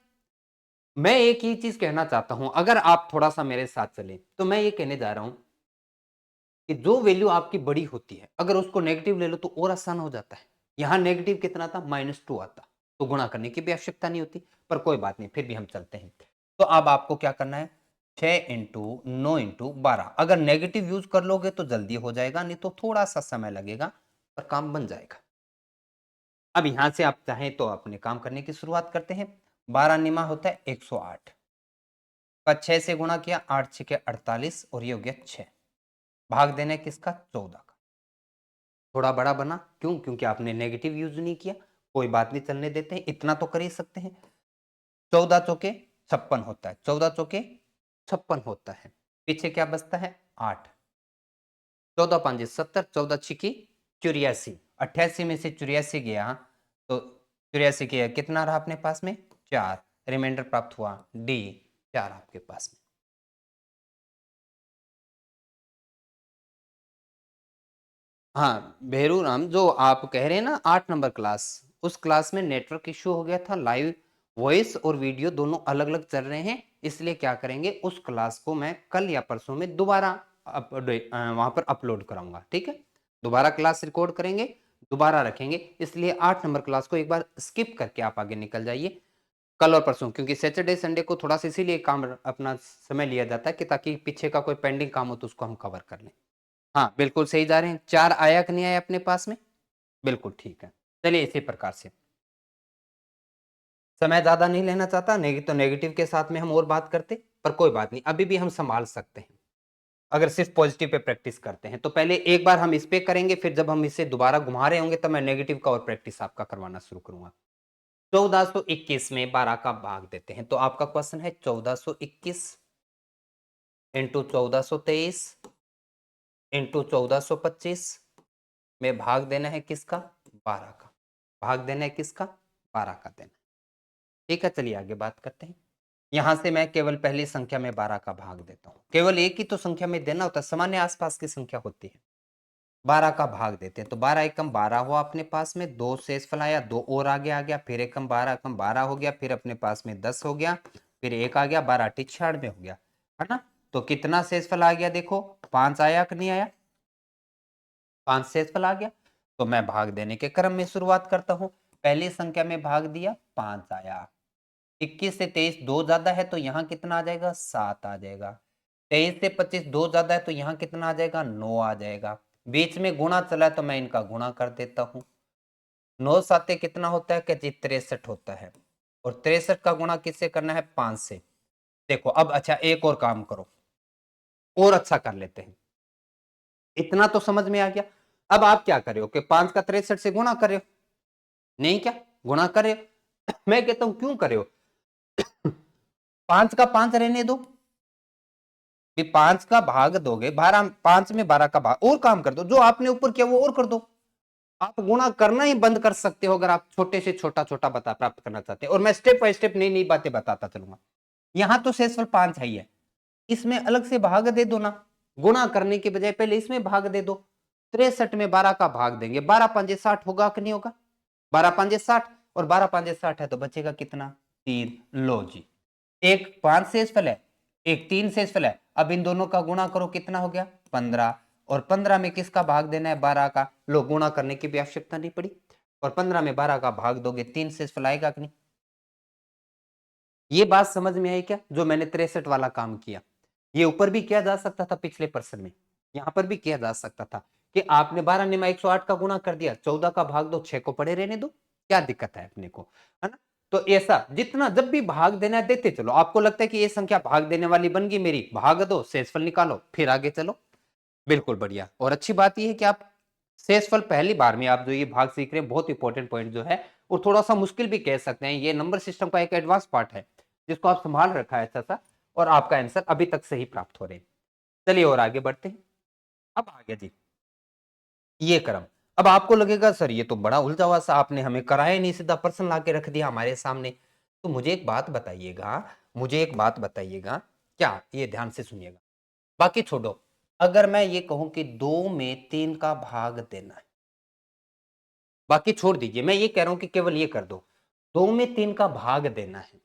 मैं एक ही चीज कहना चाहता हूं, अगर आप थोड़ा सा मेरे साथ चले तो मैं ये कहने जा रहा हूं कि जो वैल्यू आपकी बड़ी होती है अगर उसको नेगेटिव ले लो तो और आसान हो जाता है। यहां नेगेटिव कितना था? -2 आता, तो गुणा करने की भी आवश्यकता नहीं होती। पर कोई बात नहीं, फिर भी हम चलते हैं। तो अब आपको क्या करना है? 6 इंटू 9 इंटू 12, अगर नेगेटिव यूज कर लोगे तो जल्दी हो जाएगा, नहीं तो थोड़ा सा समय लगेगा, पर काम बन जाएगा। अब यहां से आप चाहें तो अपने काम करने की शुरुआत करते हैं। 12 निमा होता है 108, का 6 से गुणा किया, 8 6 48 और ये हो गया 6। भाग देना है किसका? 14 का। थोड़ा बड़ा बना, क्यों? क्योंकि आपने नेगेटिव यूज नहीं किया। कोई बात नहीं, चलने देते हैं, इतना तो कर ही सकते हैं। 14 चौके 56 होता है, 14 चौके 56 होता है। पीछे क्या बचता है? 8। 14 5 70, 14 छिकी 84। 88 में से 84 गया तो 84 के कितना रहा अपने पास में? 4। रिमाइंडर प्राप्त हुआ डी 4 आपके पास में। हाँ भेरू राम, जो आप कह रहे हैं ना 8 नंबर क्लास, उस क्लास में नेटवर्क इश्यू हो गया था। लाइव वॉइस और वीडियो दोनों अलग अलग चल रहे हैं, इसलिए क्या करेंगे, उस क्लास को मैं कल या परसों में दोबारा वहां पर अपलोड कराऊंगा। ठीक है, दोबारा क्लास रिकॉर्ड करेंगे, दोबारा रखेंगे। इसलिए 8 नंबर क्लास को एक बार स्किप करके आप आगे निकल जाइए कल और परसों, क्योंकि सैटरडे संडे को थोड़ा सा इसीलिए काम अपना समय लिया जाता है कि ताकि पीछे का कोई पेंडिंग काम हो तो उसको हम कवर कर लें। हाँ बिल्कुल सही जा रहे हैं। 4 आया कि नहीं आया अपने पास में? बिल्कुल ठीक है। चलिए इसी प्रकार से, समय ज्यादा नहीं लेना चाहता, तो नेगेटिव के साथ में हम और बात करते, पर कोई बात नहीं, अभी भी हम संभाल सकते हैं अगर सिर्फ पॉजिटिव पे प्रैक्टिस करते हैं। तो पहले एक बार हम इस पे करेंगे, फिर जब हम इसे दोबारा घुमा रहे होंगे तब मैं नेगेटिव का और प्रैक्टिस आपका करवाना शुरू करूंगा। 1421 में 12 का भाग देते हैं, तो आपका क्वेश्चन है 1421 इंटू 1423 इंटू 1425 में भाग देना है किसका? 12 का। भाग देना है किसका? 12 का देना है। ठीक है, चलिए आगे बात करते हैं। यहां से मैं केवल पहली संख्या में 12 का भाग देता हूं, केवल एक ही तो संख्या में देना होता है, सामान्य आसपास की संख्या होती है। 12 का भाग देते हैं, तो 12 एकम 12 हुआ अपने पास में, 2 शेषफल आया, 2 और आगे आ गया, फिर एकम 12 हो गया, फिर अपने पास में 10 हो गया, फिर एक आ गया, 12 96 हो गया, है ना। तो कितना शेषफल आ गया? देखो 5 आया कि नहीं आया? 5 शेषफल आ गया। तो मैं भाग देने के क्रम में शुरुआत करता हूं। पहली संख्या में भाग दिया, 5 आया। 21 से 23 2 ज्यादा है तो यहाँ कितना आ जाएगा? 7 आ जाएगा। 23 से 25 2 ज्यादा है तो यहाँ कितना आ जाएगा? 9 आ जाएगा। बीच में गुणा चला है तो मैं इनका गुणा कर देता हूँ। 9 साते कितना होता है? कि 63 होता है, और 63 का गुणा किससे करना है? 5 से। देखो अब अच्छा एक और काम करो, और अच्छा कर लेते हैं। इतना तो समझ में आ गया। अब आप क्या कर रहे हो कि 5 का 63 से गुणा कर रहे हो, नहीं क्या? गुणा कर रहे हो। मैं कहता हूं क्यों कर रहे हो? 5 का 5 रहने दो, 5 का भाग दोगे 12, 5 में 12 का भाग, और काम कर दो, जो आपने ऊपर किया वो और कर दो। आप गुणा करना ही बंद कर सकते हो अगर आप छोटे से छोटा छोटा बता प्राप्त करना चाहते हैं, और मैं स्टेप बाय स्टेप नई नई बातें बताता चलूंगा। यहां तो शेषफल 5 है ही है, इसमें अलग से भाग दे दो ना, गुणा करने के बजाय पहले इसमें भाग दे दो। 63 में 12 का भाग देंगे, 12 पंजे 60 होगा कि नहीं होगा? 12 पंजे 60, और 12 पंजे 60 है तो बचेगा कितना? 3। लो जी, एक 5 शेषफल है, एक 3 शेषफल है। अब इन दोनों का गुणा करो, कितना हो गया? 15। और 15 में किसका भाग देना है? 12 का। लो, गुणा करने की भी आवश्यकता नहीं पड़ी, और 15 में 12 का भाग दोगे 3 शेषफल आएगा कि नहीं? ये बात समझ में आई क्या, जो मैंने 63 वाला काम किया? ये ऊपर भी किया जा सकता था पिछले प्रश्न में, यहां पर भी किया जा सकता था कि आपने 12 ने 108 का गुणा कर दिया, 14 का भाग दो, 6 को पड़े रहने दो, क्या दिक्कत है अपने को, है ना। तो ऐसा जितना जब भी भाग देना है देते चलो। आपको लगता है कि ये संख्या भाग देने वाली बन गई मेरी, भाग दो, शेषफल निकालो, फिर आगे चलो। बिल्कुल बढ़िया। और अच्छी बात यह है कि आप शेषफल पहली बार में आप जो ये भाग सीख रहे हैं, बहुत इंपॉर्टेंट पॉइंट जो है, और थोड़ा सा मुश्किल भी कह सकते हैं, ये नंबर सिस्टम का एक एडवांस पार्ट है जिसको आप संभाल रखा है अच्छा सा, और आपका आंसर अभी तक सही प्राप्त हो रहे हैं। चलिए और आगे बढ़ते हैं। अब आ गया जी ये क्रम। अब आपको लगेगा सर ये तो बड़ा उलझा हुआ सा आपने हमें कराया नहीं, सीधा प्रश्न ला के रख दिया हमारे सामने। तो मुझे एक बात बताइएगा, मुझे एक बात बताइएगा, क्या, ये ध्यान से सुनिएगा, बाकी छोड़ो। अगर मैं ये कहूं कि 2 में 3 का भाग देना है, बाकी छोड़ दीजिए, मैं ये कह रहा हूं कि केवल ये कर दो, 2 में 3 का भाग देना है,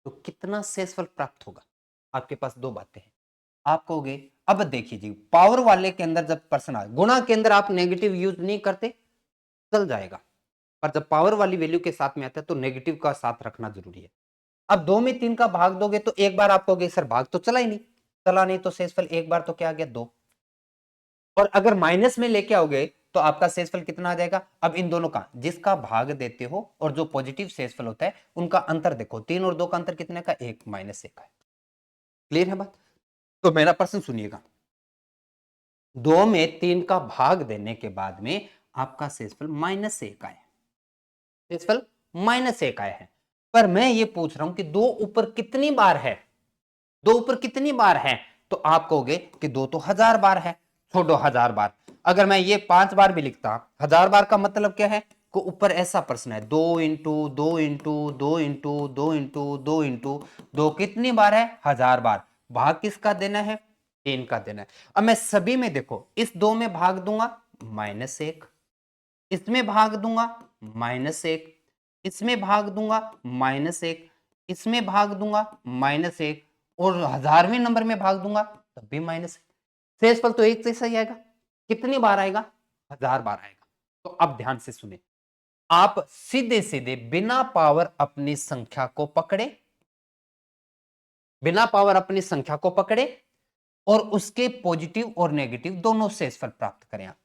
तो कितना शेषफल प्राप्त होगा? आपके पास दो बातें हैं, आप कहोगे अब देखिए जी, पावर वाले के अंदर जब पर्सन आ, गुणा के अंदर आप नेगेटिव यूज नहीं करते, चल जाएगा, पर जब पावर वाली वैल्यू के साथ में आता है तो नेगेटिव का साथ रखना जरूरी है। अब 2 में 3 का भाग दोगे तो एक बार आप कहोगे सर भाग तो चला ही नहीं, चला नहीं तो शेषफल एक बार तो क्या आ गया? 2। और अगर माइनस में लेके आओगे तो आपका शेषफल कितना आ जाएगा? अब इन दोनों का जिसका भाग देते हो और जो पॉजिटिव शेषफल होता है उनका अंतर देखो, 3 और 2 का अंतर कितने का? 1 -1 है। क्लियर है बात? तो मेरा प्रश्न सुनिएगा, 2 में 3 का भाग देने के बाद में आपका शेषफल -1 आया, शेषफल -1 आया है। पर मैं ये पूछ रहा हूं कि 2 ऊपर कितनी बार है, 2 ऊपर कितनी बार है? तो आप कहोगे कि 2 तो 1000 बार है। छोड़ो 1000 बार, अगर मैं ये 5 बार भी लिखता, 1000 बार का मतलब क्या है? को ऊपर ऐसा प्रश्न है, 2 into 2 into 2 into 2 into 2 into 2 कितनी बार है? 1000 बार। भाग किसका देना है? 3 का देना है। अब मैं सभी में देखो, इस 2 में भाग दूंगा -1, इसमें भाग दूंगा -1, इसमें भाग दूंगा -1, इसमें भाग दूंगा -1 और 1000वें नंबर में भाग दूंगा तब भी -1। शेषफल तो एक जैसा ही आएगा। कितनी बार आएगा? 1000 बार आएगा। तो अब ध्यान से सुने, आप सीधे सीधे बिना पावर अपनी संख्या को पकड़े, बिना पावर अपनी संख्या को पकड़े और उसके पॉजिटिव और नेगेटिव दोनों शेषफल प्राप्त करें आप।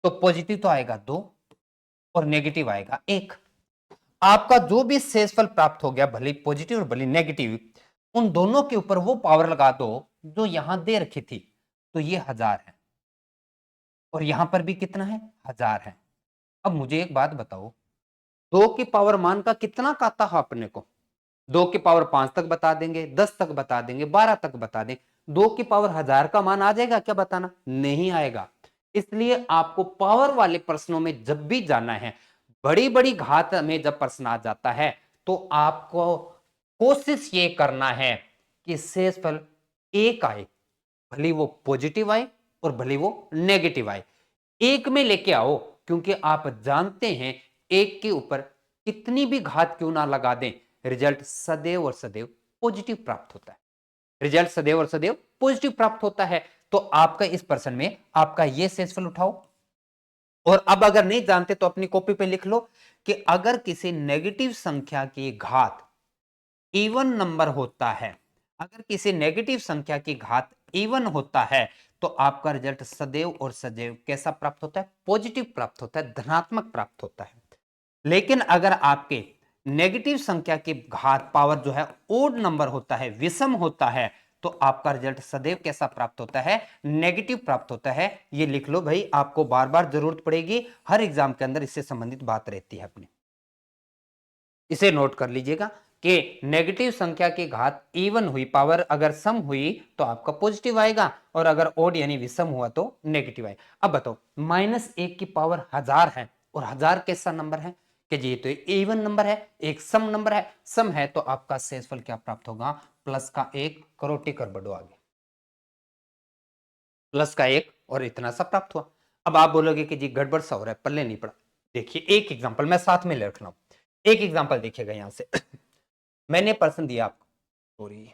तो पॉजिटिव तो आएगा 2 और नेगेटिव आएगा 1। आपका जो भी शेषफल प्राप्त हो गया, भले पॉजिटिव और भले नेगेटिव, उन दोनों के ऊपर वो पावर लगा दो जो यहां दे रखी थी। तो ये 1000 है और यहां पर भी कितना है? 1000 है। अब मुझे एक बात बताओ, 2 की पावर मान का कितना आता है अपने को? 2 की पावर 5 तक बता देंगे, 10 तक बता देंगे, 12 तक बता दें। 2 की पावर 1000 का मान आ जाएगा क्या? बताना नहीं आएगा। इसलिए आपको पावर वाले प्रश्नों में जब भी जाना है, बड़ी बड़ी घात में जब प्रश्न आ जाता है, तो आपको कोशिश ये करना है कि शेषफल 1 आए, भले वो पॉजिटिव आए और भले वो नेगेटिव आए, 1 में लेके आओ। क्योंकि आप जानते हैं 1 के ऊपर कितनी भी घात क्यों ना लगा दें, रिजल्ट सदैव और सदैव पॉजिटिव प्राप्त होता है। रिजल्ट सदैव और सदैव पॉजिटिव प्राप्त होता है। तो आपका इस प्रश्न में आपका ये शेषफल उठाओ। और अब अगर नहीं जानते तो अपनी कॉपी पे लिख लो कि अगर किसी नेगेटिव संख्या की घात इवन नंबर होता है, अगर किसी नेगेटिव संख्या की घात इवन होता है, तो आपका रिजल्ट सदैव और सदैव कैसा प्राप्त होता है? पॉजिटिव प्राप्त होता है, धनात्मक प्राप्त होता है। लेकिन अगर आपके नेगेटिव संख्या की घात पावर जो है ओड नंबर होता है, विषम होता है, तो आपका रिजल्ट सदैव कैसा प्राप्त होता है? नेगेटिव प्राप्त होता है। ये लिख लो भाई, आपको बार बार जरूरत पड़ेगी, हर एग्जाम के अंदर इससे संबंधित बात रहती है अपनी। इसे नोट कर लीजिएगा कि नेगेटिव संख्या की घात इवन हुई, पावर अगर सम हुई तो आपका पॉजिटिव आएगा, और अगर ओड यानी विषम हुआ तो नेगेटिव आएगा। अब बताओ, -1 की पावर 1000 है और 1000 कैसा नंबर है? कि जी तो इवन नंबर है, एक सम नंबर है। सम है तो आपका शेषफल क्या प्राप्त होगा? प्लस का 1, करोटी कर बढ़ो आगे, प्लस का 1 और इतना सा प्राप्त हुआ। अब आप बोलोगे कि जी गड़बड़ सा हो रहा है, पल्ले नहीं पड़ा। देखिए एक एग्जांपल मैं साथ में ले रख रहा हूं, एक एग्जांपल देखिएगा यहां से। मैंने प्रश्न दिया आपको, सॉरी,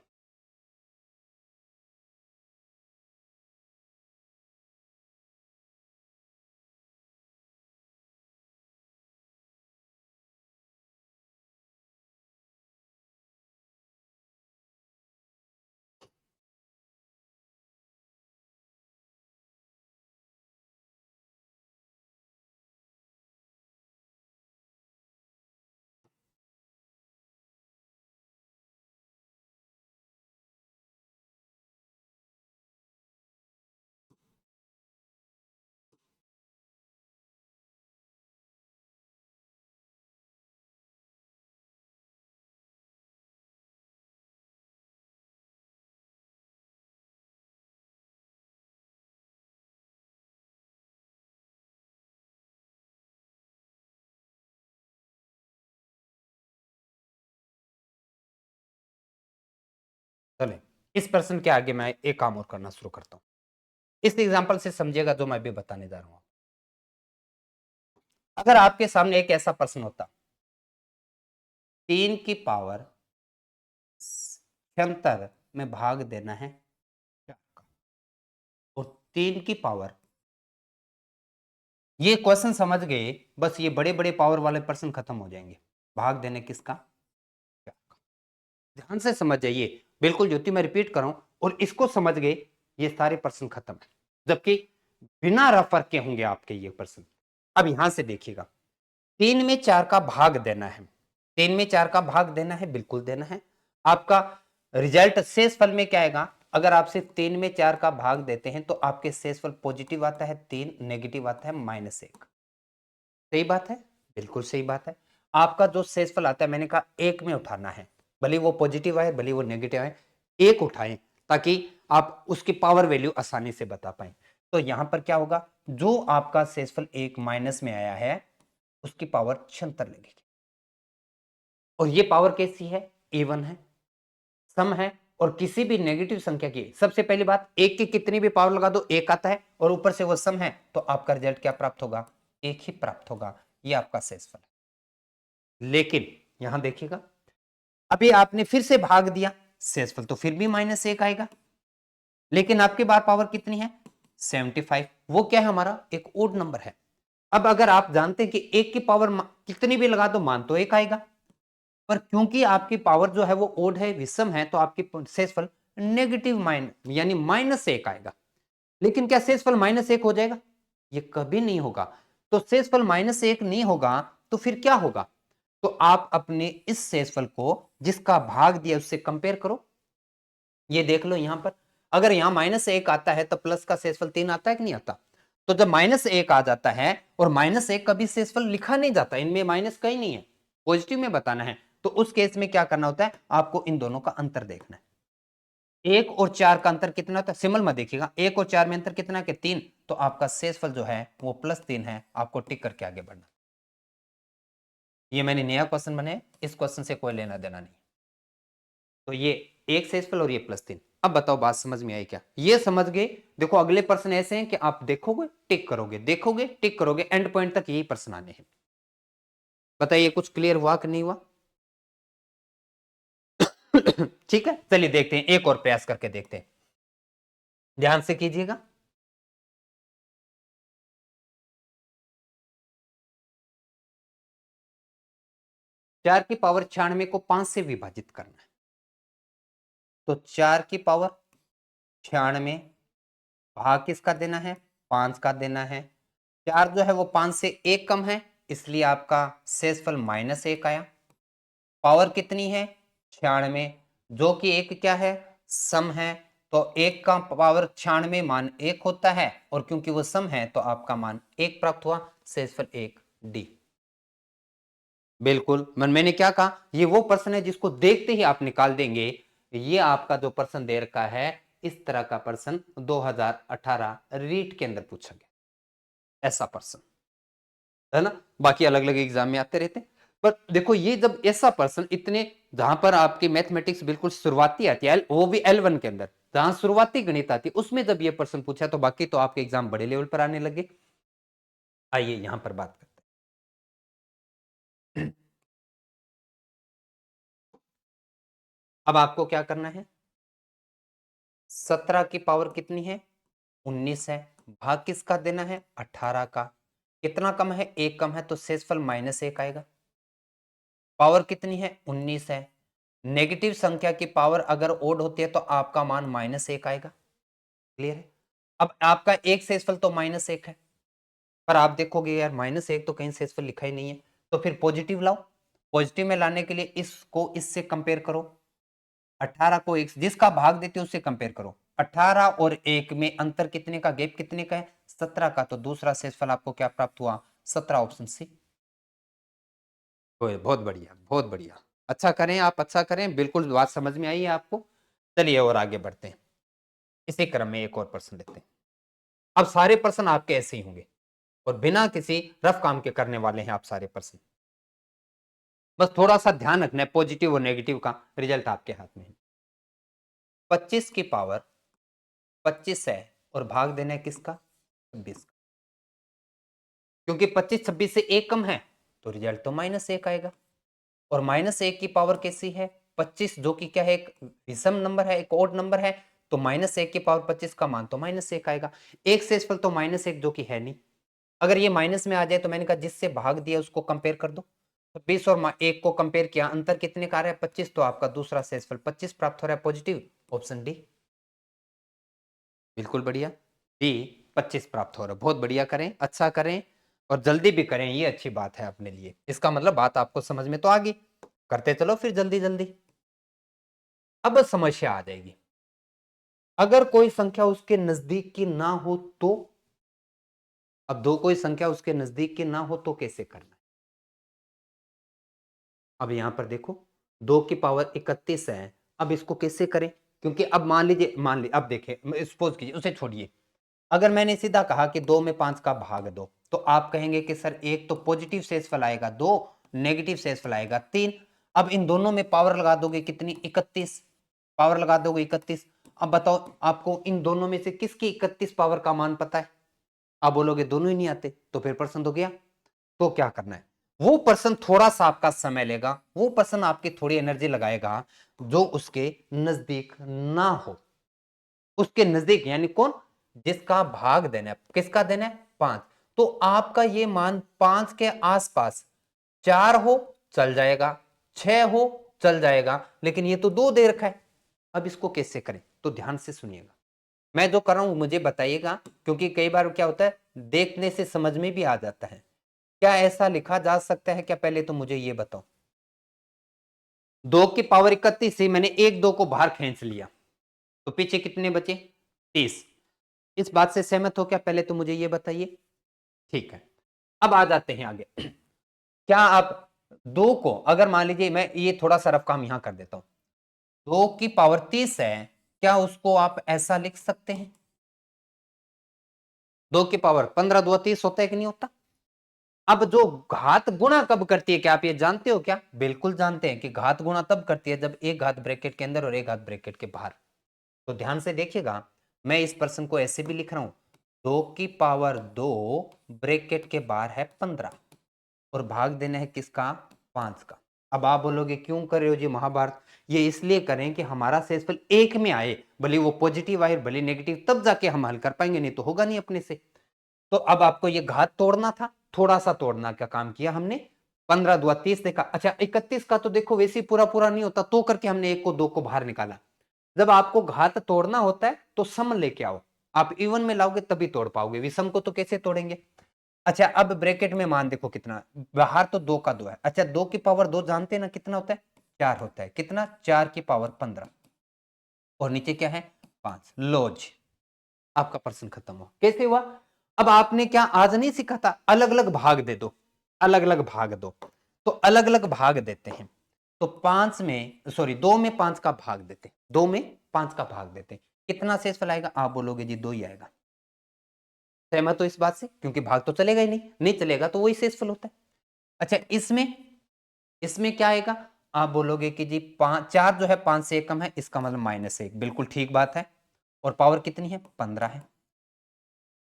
चले इस प्रश्न के आगे मैं एक काम और करना शुरू करता हूं। इस एग्जांपल से समझिएगा जो मैं भी बताने जा रहा हूं। अगर आपके सामने एक ऐसा प्रश्न होता, 3 की पावर 76 में भाग देना है 4 का, और 3 की पावर, ये क्वेश्चन समझ गए, बस ये बड़े बड़े पावर वाले प्रश्न खत्म हो जाएंगे। भाग देने किसका? 4 का। ध्यान से समझ जाइए, बिल्कुल ज्योति मैं रिपीट कर रहा हूं, और इसको समझ गए, ये सारे प्रश्न खत्म है। जबकि बिना रफर के होंगे आपके ये प्रश्न। अब यहां से देखिएगा, 3 में 4 का भाग देना है, 3 में 4 का भाग देना है, बिल्कुल देना है। आपका रिजल्ट शेषफल में क्या आएगा, अगर आप सिर्फ 3 में 4 का भाग देते हैं तो आपके शेषफल पॉजिटिव आता है 3, नेगेटिव आता है -1। सही बात है, बिल्कुल सही बात है। आपका जो शेषफल आता है मैंने कहा 1 में उठाना है, भले वो पॉजिटिव आए भले वो नेगेटिव आए, 1 उठाएं ताकि आप उसकी पावर वैल्यू आसानी से बता पाए। तो यहां पर क्या होगा, जो आपका शेषफल 1 माइनस में आया है उसकी पावर 76 लगेगी। और ये पावर कैसी है, इवन है, सम है। और किसी भी नेगेटिव संख्या की सबसे पहली बात, एक की कितनी भी पावर लगा दो एक आता है, और ऊपर से वो सम है तो आपका रिजल्ट क्या प्राप्त होगा, एक ही प्राप्त होगा। ये आपका शेषफल है। लेकिन यहां देखिएगा, अभी आपने फिर से भाग दिया, शेषफल तो फिर भी -1 आएगा, लेकिन आपके बार पावर कितनी है 75। वो क्या है, हमारा एक ओड नंबर है। अब अगर आप जानते हैं कि एक की पावर कितनी भी लगा दो मान तो एक आएगा, पर क्योंकि आपकी पावर जो है वो ओड है, विषम है, तो आपकी शेषफल नेगेटिव यानी -1 आएगा। लेकिन क्या शेषफल -1 हो जाएगा, ये कभी नहीं होगा। तो शेषफल -1 नहीं होगा तो फिर क्या होगा, तो आप अपने इस शेषफल को जिसका भाग दिया उससे कंपेयर करो। ये देख लो यहां पर, अगर यहां -1 आता है तो प्लस का शेषफल 3 आता है कि नहीं आता। तो जब -1 आ जाता है, और -1 कभी शेषफल लिखा नहीं जाता, इनमें माइनस कहीं नहीं है, पॉजिटिव में बताना है, तो उस केस में क्या करना होता है, आपको इन दोनों का अंतर देखना है। 1 और 4 का अंतर कितना होता है, सिंबल में देखिएगा, 1 और 4 में अंतर कितना है, 3। तो आपका शेषफल जो है वो +3 है, आपको टिक करके आगे बढ़ना। ये मैंने नया क्वेश्चन बनाया, इस क्वेश्चन से कोई लेना देना नहीं। तो ये एक शेषफल और ये +3। अब बताओ बात समझ में आई क्या, ये समझ गए। देखो अगले प्रश्न ऐसे हैं कि आप देखोगे टिक करोगे, देखोगे टिक करोगे, एंड पॉइंट तक यही प्रश्न आने हैं। बताइए कुछ क्लियर हुआ कि नहीं हुआ। ठीक है, चलिए देखते हैं, एक और प्रयास करके देखते हैं, ध्यान से कीजिएगा। 4 की पावर 96 को 5 से विभाजित करना है। तो 4 की पावर 96 भाग किसका देना है, 5 का देना है। 4 जो है वो 5 से 1 कम है, इसलिए आपका शेषफल -1 आया। पावर कितनी है 96, जो कि एक क्या है, सम है। तो 1 का पावर 96 मान 1 होता है, और क्योंकि वो सम है तो आपका मान 1 प्राप्त हुआ, शेषफल 1 डी। बिल्कुल, मैंने क्या कहा, ये वो प्रश्न है जिसको देखते ही आप निकाल देंगे। ये आपका जो प्रश्न दे रखा है, इस तरह का प्रश्न 2018 रीट के अंदर पूछा गया, ऐसा प्रश्न है ना। बाकी अलग अलग एग्जाम में आते रहते हैं, पर देखो ये जब ऐसा प्रश्न इतने, जहां पर आपकी मैथमेटिक्स बिल्कुल शुरुआती आती है, वो भी L1 के अंदर जहां शुरुआती गणित आती है, उसमें जब ये प्रश्न पूछा तो बाकी तो आपके एग्जाम बड़े लेवल पर आने लगे। आइए यहां पर बात करते हैं। अब आपको क्या करना है, 17 की पावर कितनी है 19 है, भाग किसका देना है 18 का। कितना कम है, 1 कम है, तो शेषफल -1 आएगा। पावर कितनी है 19 है, नेगेटिव संख्या की पावर अगर ओड होती है तो आपका मान -1 आएगा। क्लियर है। अब आपका एक शेषफल तो -1 है, पर आप देखोगे यार -1 तो कहीं शेषफल लिखा ही नहीं है, तो फिर पॉजिटिव लाओ। पॉजिटिव में लाने के लिए इसको इससे कंपेयर करो, 18 को 1 जिसका भाग देते हो उससे कंपेयर करो। 18 और 1 में अंतर कितने का, गैप कितने का है 17 का, तो दूसरा शेषफल आपको क्या प्राप्त हुआ 17, ऑप्शन सी। बहुत बढ़िया बहुत बढ़िया, अच्छा करें आप, अच्छा करें, बिल्कुल बात समझ में आई है आपको। चलिए और आगे बढ़ते हैं, इसी क्रम में एक और प्रश्न लेते हैं। अब सारे प्रश्न आपके ऐसे ही होंगे, और बिना किसी रफ काम के करने वाले हैं आप सारे प्रश्न। बस थोड़ा सा ध्यान रखना है, पॉजिटिव और नेगेटिव का रिजल्ट आपके हाथ में है। 25 की पावर 25 है, और भाग देना है किसका 26 का। क्योंकि 25 26 से 1 कम है, तो रिजल्ट तो -1 आएगा। और -1 की पावर कैसी है 25, जो कि क्या है एक विषम नंबर है, एक ओड नंबर है, तो -1 की पावर 25 का मान तो -1 आएगा। एक शेषफल तो -1 जो कि है नहीं, अगर ये माइनस में आ जाए तो मैंने कहा जिससे भाग दिया उसको कंपेयर कर दो। तो 20 और 1 को कंपेयर किया, अंतर कितने का आ रहा है 25, तो आपका दूसरा शेषफल 25 प्राप्त हो रहा है, पॉजिटिव, ऑप्शन डी। बिल्कुल बढ़िया, डी 25 प्राप्त हो रहा है। बहुत बढ़िया, करें अच्छा करें, और जल्दी भी करें, ये अच्छी बात है अपने लिए। इसका मतलब बात आपको समझ में तो आ गई, करते चलो फिर जल्दी जल्दी। अब समस्या आ जाएगी, अगर कोई संख्या उसके नजदीक की ना हो तो, अब दो कोई संख्या उसके नजदीक की ना हो तो कैसे करना है। अब यहां पर देखो 2 की पावर 31 है, अब इसको कैसे करें, क्योंकि अब मान लीजिए अब देखें, सपोज कीजिए, उसे छोड़िए, अगर मैंने सीधा कहा कि 2 में 5 का भाग दो, तो आप कहेंगे कि सर एक तो पॉजिटिव शेषफल आएगा 2, नेगेटिव शेषफल आएगा 3। अब इन दोनों में पावर लगा दोगे कितनी, 31, पावर लगा दोगे 31। अब बताओ आपको इन दोनों में से किसकी 31 पावर का मान पता है, आप बोलोगे दोनों ही नहीं आते, तो फिर प्रश्न तो गया। तो क्या करना है, वो पर्सन थोड़ा सा आपका समय लेगा, वो पर्सन आपकी थोड़ी एनर्जी लगाएगा जो उसके नजदीक ना हो, उसके नजदीक यानी कौन, जिसका भाग देना है, किसका देना है, 5। तो आपका ये मान 5 के आसपास, 4 हो चल जाएगा, 6 हो चल जाएगा, लेकिन ये तो 2 दे रखा है। अब इसको कैसे करें, तो ध्यान से सुनिएगा, मैं जो कर रहा हूं मुझे बताइएगा, क्योंकि कई बार क्या होता है देखने से समझ में भी आ जाता है। क्या ऐसा लिखा जा सकता है क्या, पहले तो मुझे ये बताओ। 2 की पावर 31 से मैंने एक 2 को बाहर खींच लिया, तो पीछे कितने बचे, 30। इस बात से सहमत हो क्या, पहले तो मुझे ये बताइए। ठीक है, अब आ जाते हैं आगे। क्या आप 2 को, अगर मान लीजिए मैं ये थोड़ा सा रफ काम यहां कर देता हूं, 2 की पावर 30 है, क्या उसको आप ऐसा लिख सकते हैं, 2 की पावर 15 2 30 होता है कि नहीं होता। अब जो घात गुणा कब करती है, क्या आप ये जानते हो क्या, बिल्कुल जानते हैं कि घात गुणा तब करती है जब एक घात ब्रैकेट के अंदर और एक घात ब्रैकेट के बाहर। तो ध्यान से देखिएगा, मैं इस प्रश्न को ऐसे भी लिख रहा हूं, 2 की पावर 2 ब्रैकेट के बाहर है 15 और भाग देना है किसका, 5 का। अब आप बोलोगे क्यों कर रहे हो जी महाभारत, ये इसलिए करें कि हमारा शेषफल एक में आए, भले वो पॉजिटिव आए भले नेगेटिव, तब जाके हम हल कर पाएंगे, नहीं तो होगा नहीं अपने से। तो अब आपको ये घात तोड़ना था, थोड़ा सा तोड़ना का काम किया हमने, 15 दुआ 30 देखा, अच्छा 31 का तो देखो वैसे ही पूरा पूरा नहीं होता, तो करके हमने एक को 2 को बाहर निकाला। जब आपको घात तोड़ना होता है तो सम लेके आओ, आप इवन में लाओगे तभी तोड़ पाओगे, विषम को तो कैसे तोड़ेंगे। अच्छा अब ब्रैकेट में मान देखो कितना, बाहर तो 2 का 2 है, अच्छा 2 की पावर 2 जानते हैं ना कितना होता है, 4 होता है, कितना, 4 की पावर 15 और नीचे क्या है 5। लॉज, आपका प्रश्न खत्म हुआ, कैसे हुआ। अब आपने क्या आज नहीं सीखा था, अलग अलग भाग दे दो, अलग अलग भाग दो, तो अलग अलग भाग देते हैं, तो 5 में सॉरी 2 में 5 का भाग देते हैं, 2 में 5 का भाग देते हैं, कितना शेषफल आएगा, आप बोलोगे जी 2 ही आएगा। सहमत हो इस बात से, क्योंकि भाग तो चलेगा ही नहीं, नहीं चलेगा तो वही शेषफल होता है। अच्छा इसमें, इसमें क्या आएगा, आप बोलोगे कि जी 4 जो है 5 से 1 कम है, इसका मतलब -1, बिल्कुल ठीक बात है। और पावर कितनी है, 15 है,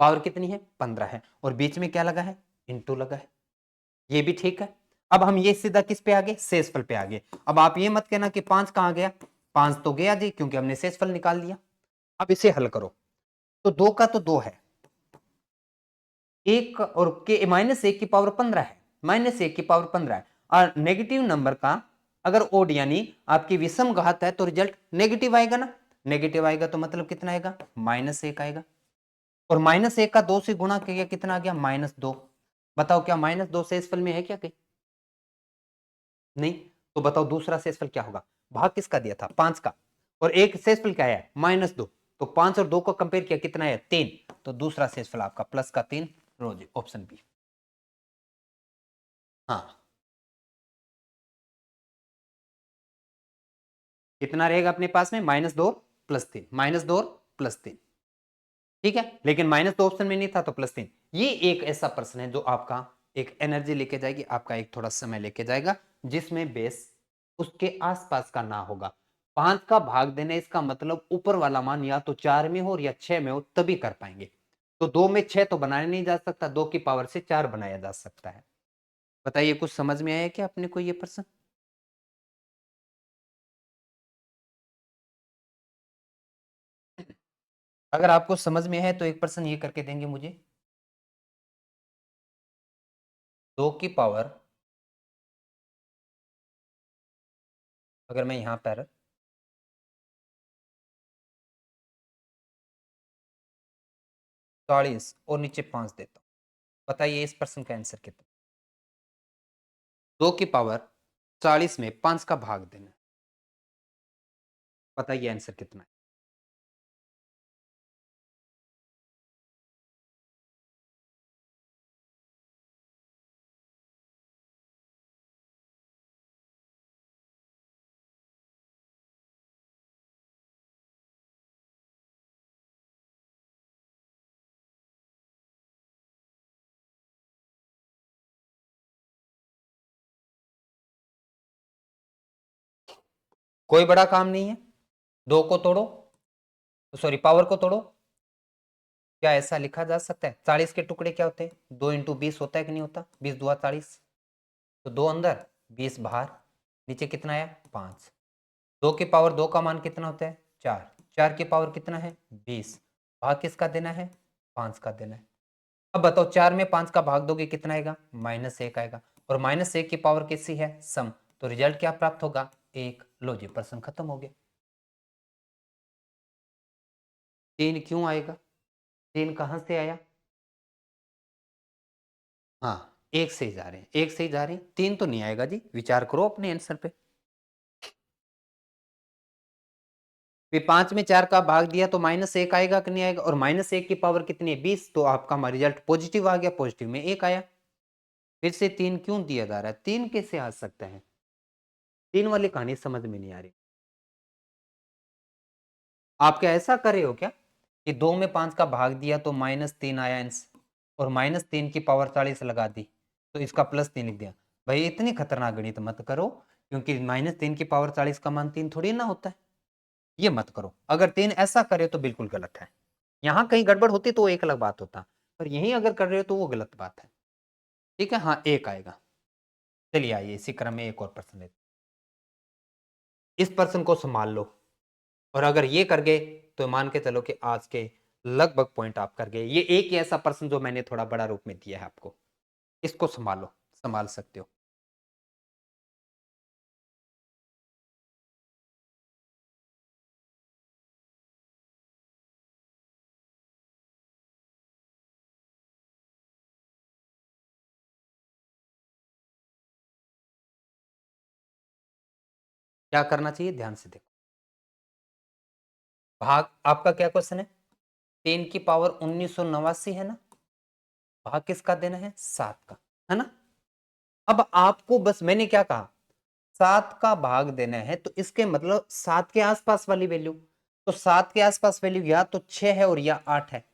पावर कितनी है, 15 है, और बीच में क्या लगा है, इंटू लगा है, ये भी ठीक है। अब हम ये सीधा किस पे आ गए, शेषफल पे आ गए। अब आप ये मत कहना कि 5 कहां गया, 5 तो गया जी, क्योंकि हमने शेषफल निकाल लिया। अब इसे हल करो, तो 2 का तो 2 है, एक और के -1 की पावर 15 है, -1 की पावर 15 है, और नेगेटिव नंबर का अगर ओड यानी आपकी विषम घात है तो रिजल्ट नेगेटिव आएगा ना, नेगेटिव आएगा तो मतलब कितना आएगा, -1 आएगा, और -1 का 2 से गुणा किया कितना आ गया, -2। बताओ क्या -2 शेषफल में है क्या कहीं, नहीं। तो बताओ दूसरा शेषफल क्या होगा, भाग किसका दिया था, 5 का, और एक शेषफल क्या है, -2, तो 5 और 2 को कंपेयर किया कितना है, 3, तो दूसरा शेषफल आपका +3, रोज ऑप्शन बी। हाँ कितना रहेगा अपने पास में, -2 +3, -2 +3, ठीक है, लेकिन -2 ऑप्शन में नहीं था तो +3। ये एक ऐसा प्रश्न है जो आपका एक एनर्जी लेके जाएगी, आपका एक थोड़ा समय लेके जाएगा, जिसमें बेस उसके आसपास का ना होगा। 5 का भाग देने इसका मतलब ऊपर वाला मान या तो 4 में हो या 6 में हो तभी कर पाएंगे। तो 2 में 6 तो बनाया नहीं जा सकता, 2 की पावर से 4 बनाया जा सकता है। बताइए कुछ समझ में आया क्या अपने को ये प्रश्न। अगर आपको समझ में है तो एक प्रश्न ये करके देंगे मुझे, 2 की पावर, अगर मैं यहां पर 40 और नीचे 5 देता हूं, बताइए इस प्रश्न का आंसर कितना। 2 की पावर 40 में 5 का भाग देना, बताइए आंसर कितना है। कोई बड़ा काम नहीं है, 2 को तोड़ो, सॉरी पावर को तोड़ो। क्या ऐसा लिखा जा सकता है? 40 के टुकड़े क्या होते हैं? 2 इंटू 20 होता है कि नहीं होता? 20 दुआ 40, तो 2 अंदर 20 बाहर, नीचे कितना आया? 5। 2 की पावर 2 का मान कितना होता है? 4। 4 की पावर कितना है? 20। भाग किसका देना है? 5 का देना है। अब बताओ 4 में 5 का भाग दोगे कितना आएगा? -1 आएगा। और -1 की पावर कैसी है? सम। तो रिजल्ट क्या प्राप्त होगा? 1। लो जी, प्रश्न खत्म हो गया। 3 क्यों आएगा? 3 कहां से आया? हाँ, 1 से ही जा रहे हैं, 1 से ही जा रहे हैं, 3 तो नहीं आएगा जी। विचार करो अपने आंसर पे। फिर 5 में 4 का भाग दिया तो -1 आएगा कि नहीं आएगा? और -1 की पावर कितनी है? 20। तो आपका रिजल्ट पॉजिटिव आ गया, पॉजिटिव में 1 आया। फिर से 3 क्यों दिया जा रहा है? 3 कैसे आ सकता है? 3 वाली कहानी समझ में नहीं आ रही। आप क्या ऐसा कर रहे हो क्या कि 2 में 5 का भाग दिया तो -3 आया आंसर, और -3 की पावर 40 लगा दी तो इसका +3 लिख दिया? भाई इतनी खतरनाक गणित मत करो, क्योंकि -3 की पावर 40 का मान 3 थोड़ी ना होता है। ये मत करो। अगर 3 ऐसा करे तो बिल्कुल गलत है। यहाँ कहीं गड़बड़ होती तो एक अलग बात होता, पर यहीं अगर कर रहे हो तो वो गलत बात है। ठीक है, हाँ 1 आएगा। चलिए आइए इसी क्रम में एक और प्रश्न लेते। इस प्रश्न को संभाल लो, और अगर ये कर गए तो मान के चलो कि आज के लगभग पॉइंट आप कर गए। ये एक ही ऐसा प्रश्न जो मैंने थोड़ा बड़ा रूप में दिया है आपको, इसको संभालो, संभाल सकते हो। क्या करना चाहिए? ध्यान से देखो। भाग आपका क्या क्वेश्चन है? 3 की पावर 1989 है ना? भाग किसका देना है? 7 का, है ना? अब आपको बस मैंने क्या कहा, 7 का भाग देना है, तो इसके मतलब 7 के आसपास वाली वैल्यू। तो 7 के आसपास वैल्यू या तो 6 है और या 8 है,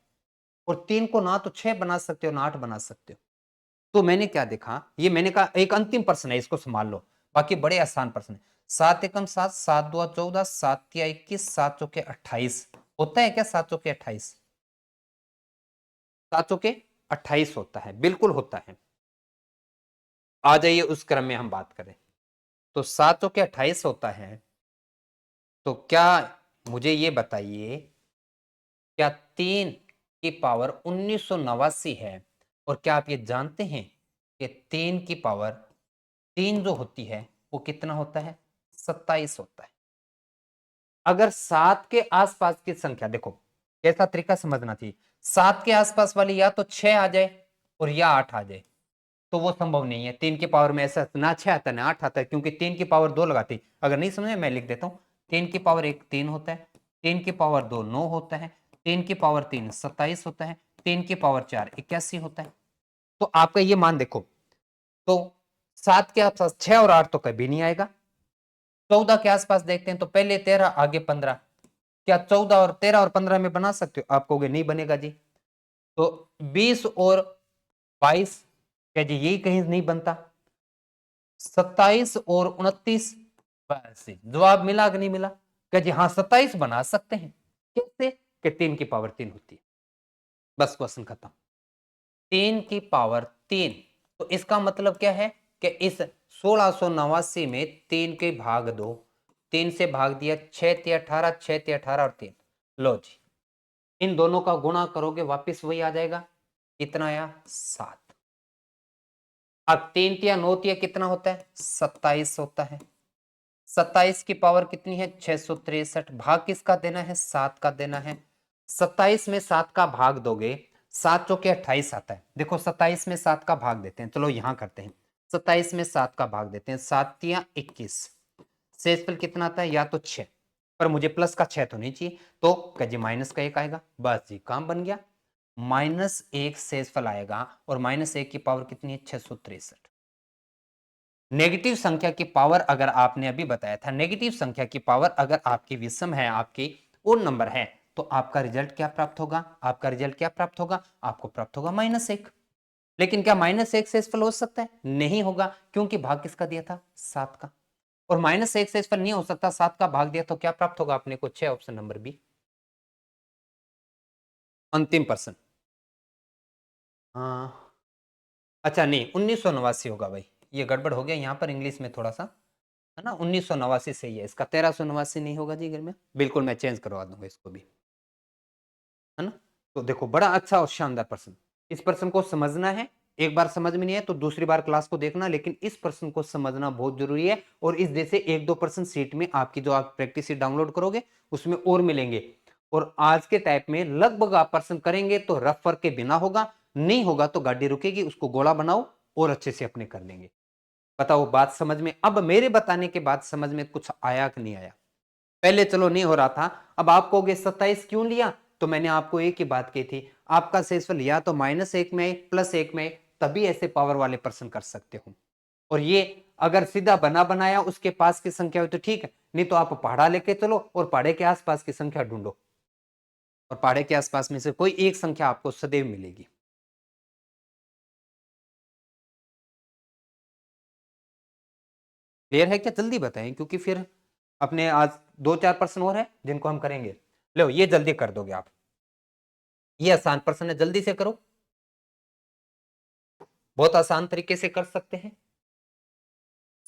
और 3 को ना तो 6 बना सकते हो ना 8 बना सकते हो। तो मैंने क्या देखा, ये मैंने कहा एक अंतिम प्रश्न है, इसको संभाल लो, बाकी बड़े आसान प्रश्न है। 7 एकम 7, 7 दूआ 14, 7 तिया 21, 7 चौके 28 होता है क्या? 7 चौके 28, 7 चौके 28 होता है, बिल्कुल होता है। आ जाइए उस क्रम में हम बात करें। तो 7 चौके 28 होता है। तो क्या, मुझे ये बताइए, क्या 3 की पावर 1989 है? और क्या आप ये जानते हैं कि 3 की पावर 3 जो होती है वो कितना होता है? 27 होता है। अगर 7 के आसपास की संख्या, देखो कैसा तरीका समझना चाहिए, 7 के आसपास वाली या तो 6 आ जाए और या 8 आ जाए, तो वो संभव नहीं है। 3 की पावर में ऐसा ना 6 आता है ना 8 आता है, क्योंकि 3 की पावर 2 लगाती। अगर नहीं समझे मैं लिख देता हूं। 3 की पावर 1 3 होता है, 3 की पावर 2 9 होता है, 3 की पावर 3 27 होता है, 3 की पावर 4 81 होता है। तो आपका ये मान देखो, तो 7 के आसपास 6 और 8 तो कभी नहीं आएगा। 14 के आसपास देखते हैं, तो पहले 13 आगे 15। क्या 14 और 13 और 15 में बना सकते हो? आप कहोगे नहीं बनेगा जी। तो 20 और 22, क्या जी यही कहीं नहीं बनता? 27 और 29, बस जवाब मिला कि नहीं मिला? क्या जी हाँ 27 बना सकते हैं। कैसे? कि 3 की पावर 3 होती है। बस क्वेश्चन खत्म। 3 की पावर 3, तो इसका मतलब क्या है कि इस 1689 में 3 के भाग दो, 3 से भाग दिया, 6 ते 18, 6 ते 18 और 3। लो जी, इन दोनों का गुणा करोगे वापिस वही आ जाएगा। कितना आया? 7। अब 3 तिया 9 तिया कितना होता है? 27 होता है। 27 की पावर कितनी है? 663। भाग किसका देना है? 7 का देना है। 27 में 7 का भाग दोगे, 7 चौके 28 आता है। देखो 27 में 7 का भाग देते हैं, चलो यहां करते हैं। 27 में 7 का भाग देते हैं, 7 तिया 21। शेषफल कितना आता है? या तो 6, पर मुझे प्लस का 6 तो नहीं चाहिए, तो क्या जी माइनस का 1 आएगा, बस जी काम बन गया। -1 शेषफल आएगा और -1 की पावर कितनी है 663। नेगेटिव संख्या की पावर अगर आपने अभी बताया था, नेगेटिव संख्या की पावर अगर आपकी विषम है, आपकी ओड नंबर है, तो आपका रिजल्ट क्या प्राप्त होगा, आपका रिजल्ट क्या प्राप्त होगा, आपको प्राप्त होगा -1। लेकिन क्या -1 शेषफल हो सकता है, नहीं होगा, क्योंकि भाग किसका दिया था 7 का, और -1 शेषफल नहीं हो सकता, 7 का भाग दिया तो क्या प्राप्त होगा अपने को 6, ऑप्शन नंबर बी अंतिम प्रश्न। हाँ अच्छा नहीं 1989 होगा भाई, ये गड़बड़ हो गया यहाँ पर इंग्लिश में थोड़ा सा, है ना, 1989 सही है इसका, 1389 नहीं होगा जी घर में, बिल्कुल मैं चेंज करवा दूंगा इसको भी, है ना। तो देखो बड़ा अच्छा और शानदार प्रश्न, इस प्रश्न को समझना है, एक बार समझ में नहीं है तो दूसरी बार क्लास को देखना, लेकिन इस प्रश्न को समझना बहुत जरूरी है, और इस जैसे 1-2% सीट में आपकी जो आप प्रैक्टिस सीट डाउनलोड करोगे उसमें और मिलेंगे, और आज के टाइप में लगभग आप प्रश्न करेंगे तो रफ वर्क के बिना होगा, नहीं होगा तो गाड़ी रुकेगी, उसको गोला बनाओ और अच्छे से अपने कर लेंगे। बताओ बात समझ में, अब मेरे बताने के बाद समझ में कुछ आया कि नहीं आया, पहले चलो नहीं हो रहा था, अब आप कहोगे 27 क्यों लिया, तो मैंने आपको एक ही बात की थी, आपका शेषफल या तो -1 में +1 में, तभी ऐसे पावर वाले प्रश्न कर सकते हो, और ये अगर सीधा बना बनाया उसके पास की संख्या हो तो ठीक है, नहीं तो आप पहाड़ा लेके चलो और पहाड़े के आसपास की संख्या ढूंढो, और पहाड़े के आसपास में से कोई एक संख्या आपको सदैव मिलेगी। क्लियर है क्या, जल्दी बताएं, क्योंकि फिर अपने आज 2-4 प्रश्न और है जिनको हम करेंगे, लो ये जल्दी कर दोगे आप, ये आसान प्रश्न है, जल्दी से करो, बहुत आसान तरीके से कर सकते हैं।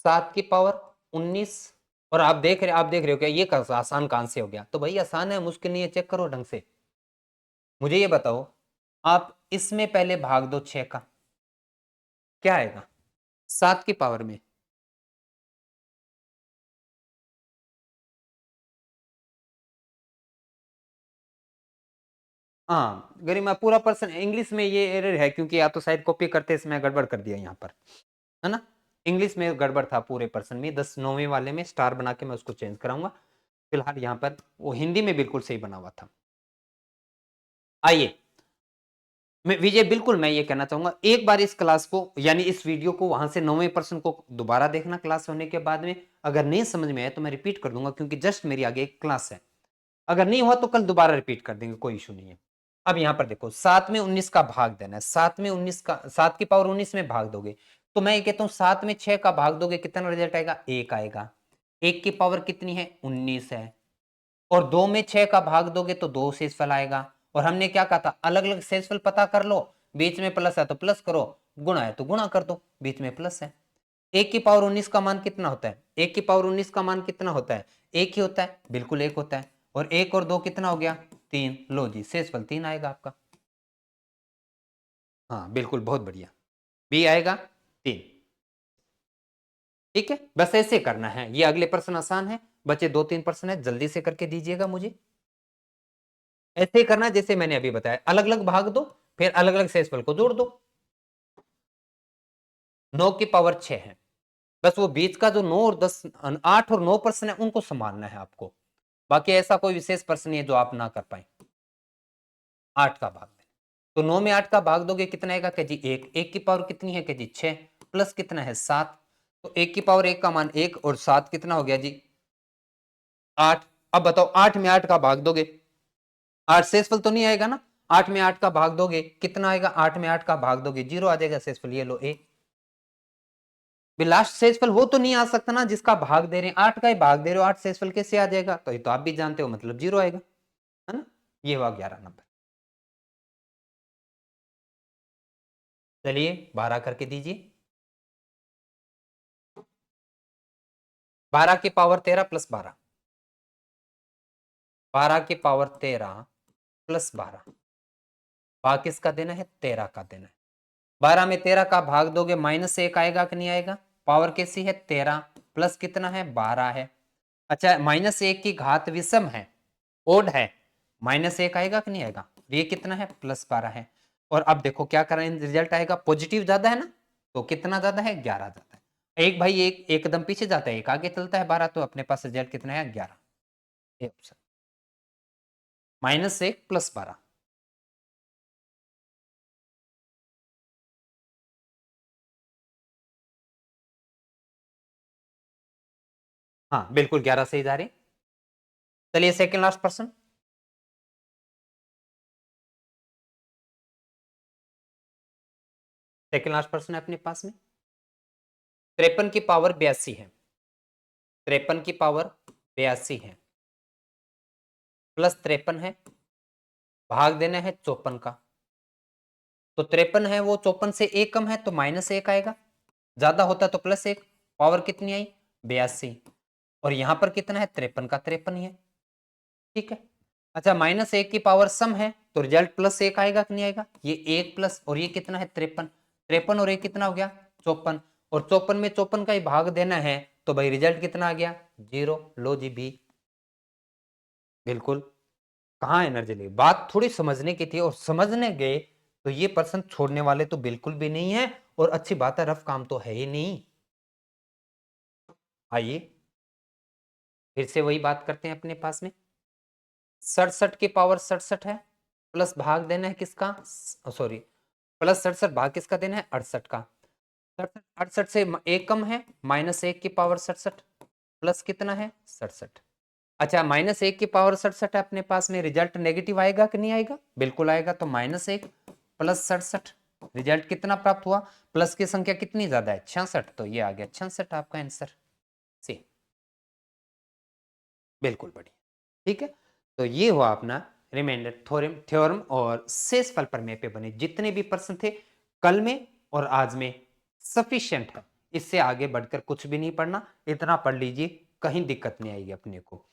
7 की पावर 19, और आप देख रहे हो क्या ये आसान कहां से हो गया, तो भाई आसान है, मुश्किल नहीं है, चेक करो ढंग से। मुझे ये बताओ, आप इसमें पहले भाग दो 6 का, क्या आएगा 7 की पावर में, हाँ गरिमा पूरा पर्सन इंग्लिश में ये एरर है, क्योंकि या तो शायद कॉपी करते इसमें गड़बड़ कर दिया यहाँ पर, है ना, इंग्लिश में गड़बड़ था पूरे पर्सन में, 9वें वाले में स्टार बना के मैं उसको चेंज कराऊंगा, फिलहाल यहाँ पर वो हिंदी में बिल्कुल सही बना हुआ था। आइए, मैं विजय बिल्कुल मैं ये कहना चाहूंगा, एक बार इस क्लास को यानी इस वीडियो को वहां से 9वें पर्सन को दोबारा देखना क्लास होने के बाद में, अगर नहीं समझ में आया तो मैं रिपीट कर दूंगा, क्योंकि जस्ट मेरी आगे एक क्लास है, अगर नहीं हुआ तो कल दोबारा रिपीट कर देंगे, कोई इशू नहीं है। अब यहाँ पर देखो 7 में 19 का भाग देना है, 7 में 19 का 7 की पावर 19 में भाग दोगे, तो मैं ये कहता हूँ 7 में 6 का भाग दोगे कितना रिजल्ट आएगा, 1 आएगा, 1 की पावर कितनी है 19 है, और 2 में 6 का भाग दोगे तो 2 शेषफल आएगा, और हमने क्या कहा था अलग अलग शेषफल पता कर लो, बीच में प्लस है तो प्लस करो, गुणा है तो गुणा कर दो, बीच में प्लस है। 1 की पावर 19 का मान कितना होता है, 1 की पावर 19 का मान कितना होता है, 1 ही होता है, बिल्कुल 1 होता है, और 1 और 2 कितना हो गया 3, लो जी शेषफल 3 आएगा आपका, हाँ बिल्कुल बहुत बढ़िया, बी आएगा 3। ठीक है, बस ऐसे करना है, ये अगले प्रश्न आसान है, बचे 2-3 प्रश्न है, जल्दी से करके दीजिएगा मुझे, ऐसे ही करना जैसे मैंने अभी बताया, अलग अलग भाग दो फिर अलग अलग शेषफल को जोड़ दो। 9 की पावर 6 है, बस वो बीच का जो 9 और 10 8 और 9 प्रश्न है उनको संभालना है आपको, बाकी ऐसा कोई विशेष प्रश्न नहीं है जो आप ना कर पाए। 8 का भाग दें, तो 9 में 8 का भाग दोगे कितना आएगा कि जी 1, 1 की पावर कितनी है कि जी 6, प्लस कितना है 7, तो 1 की पावर 1 का मान 1 और 7 कितना हो गया जी 8। अब बताओ 8 में 8 का भाग दोगे, 8 शेषफल तो नहीं आएगा ना, 8 में 8 का भाग दोगे कितना आएगा, 8 में 8 का भाग दोगे 0 आ जाएगा शेषफल, ये लो ए, लास्ट शेषफल वो तो नहीं आ सकता ना जिसका भाग दे रहे हैं, 8 का ही भाग दे रहे हो, 8 शेषफल कैसे आ जाएगा, तो ये तो आप भी जानते हो मतलब 0 आएगा, है ना, ये हुआ 11 नंबर। चलिए 12 करके दीजिए, 12 की पावर 13 प्लस 12, 12 की पावर 13 प्लस 12, भाग किसका देना है 13 का देना है, 12 में 13 का भाग दोगे -1 आएगा कि नहीं आएगा, पावर कैसी है 13, प्लस कितना है 12 है, अच्छा -1 की घात विषम है, ओड है, -1 आएगा कि नहीं आएगा, ये कितना है +12 है, और अब देखो क्या करें रिजल्ट आएगा पॉजिटिव ज्यादा है ना, तो कितना ज्यादा है 11 ज्यादा है, एक भाई एक एकदम पीछे जाता है एक आगे चलता है 12, तो अपने पास रिजल्ट कितना है 11, ये ऑप्शन -1 + 12। हाँ बिल्कुल 11 सही जा रही। चलिए second last person. Second last person है अपने पास में। 53 की पावर 82 है। 53 की पावर 82 है प्लस 53 है, भाग देना है 54 का। तो 53 है वो 54 से एक कम है तो -1 आएगा, ज्यादा होता तो +1। पावर कितनी आई 82, और यहां पर कितना है 53 का 53 ही है। ठीक है। अच्छा -1 की पावर सम है तो रिजल्ट +1 आएगा कि नहीं आएगा, ये 1 प्लस और ये कितना है 53, 53 और 1 कितना हो गया 54, और 54 में 54 का ही भाग देना है तो भाई रिजल्ट कितना आ गया 0। लो जी बी। बिल्कुल। कहाँ एनर्जी लगी, बात थोड़ी समझने की थी और समझने गए तो ये पर्सन छोड़ने वाले तो बिल्कुल भी नहीं है, और अच्छी बात है रफ काम तो है ही नहीं। आइए फिर से वही बात करते हैं अपने पास में। 67 की पावर 67 है, प्लस भाग देना है किसका, सॉरी प्लस 67 भाग किसका देना है 68 का। 68 से एक कम है, -1 की पावर 67 प्लस कितना है 67। अच्छा -1 की पावर 67 है अपने पास में, रिजल्ट नेगेटिव आएगा कि नहीं आएगा, बिल्कुल आएगा। तो -1 प्लस 67, रिजल्ट कितना प्राप्त हुआ, प्लस की संख्या कितनी ज्यादा है 66, तो ये आ गया 66 आपका आंसर सी। बिल्कुल बढ़िया। ठीक है। तो ये हुआ अपना रिमाइंडर थ्योरम थ्योरम और शेषफल प्रमेय पे बने जितने भी प्रश्न थे कल में और आज में, सफिशिएंट है। इससे आगे बढ़कर कुछ भी नहीं पढ़ना, इतना पढ़ लीजिए कहीं दिक्कत नहीं आएगी अपने को।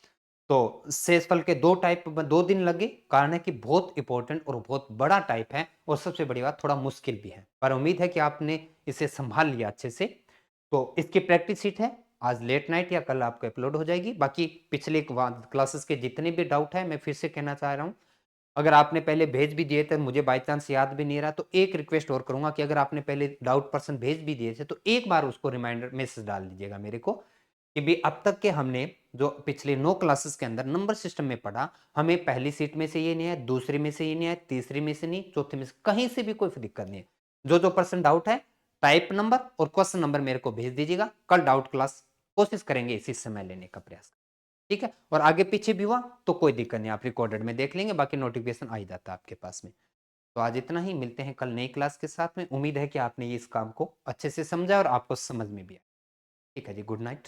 तो शेषफल के दो टाइप 2 दिन लगे, कारण है कि बहुत इंपॉर्टेंट और बहुत बड़ा टाइप है, और सबसे बड़ी बात थोड़ा मुश्किल भी है, पर उम्मीद है कि आपने इसे संभाल लिया अच्छे से। तो इसकी प्रैक्टिस शीट है, आज लेट नाइट या कल आपको अपलोड हो जाएगी। बाकी पिछले क्लासेस के जितने भी डाउट है मैं फिर से कहना चाह रहा हूँ, अगर आपने पहले भेज भी दिए थे, मुझे बाई चांस याद भी नहीं रहा, तो एक रिक्वेस्ट और करूंगा कि अगर आपने पहले डाउट पर्सन भेज भी दिए थे तो एक बार उसको रिमाइंडर मैसेज डाल दीजिएगा मेरे को, कि भी अब तक के हमने जो पिछले 9 क्लासेस के अंदर नंबर सिस्टम में पढ़ा, हमें पहली सीट में से ये नहीं है, दूसरी में से ये नहीं है, तीसरी में से नहीं, चौथी में से कहीं से भी कोई दिक्कत नहीं है। जो जो पर्सन डाउट है टाइप नंबर और क्वेश्चन नंबर मेरे को भेज दीजिएगा, कल डाउट क्लास कोशिश करेंगे इसी समय लेने का प्रयास। ठीक है, और आगे पीछे भी हुआ तो कोई दिक्कत नहीं, आप रिकॉर्डेड में देख लेंगे, बाकी नोटिफिकेशन आ ही जाता है आपके पास में। तो आज इतना ही, मिलते हैं कल नई क्लास के साथ में। उम्मीद है कि आपने इस काम को अच्छे से समझा और आपको समझ में भी आया। ठीक है जी, गुड नाइट।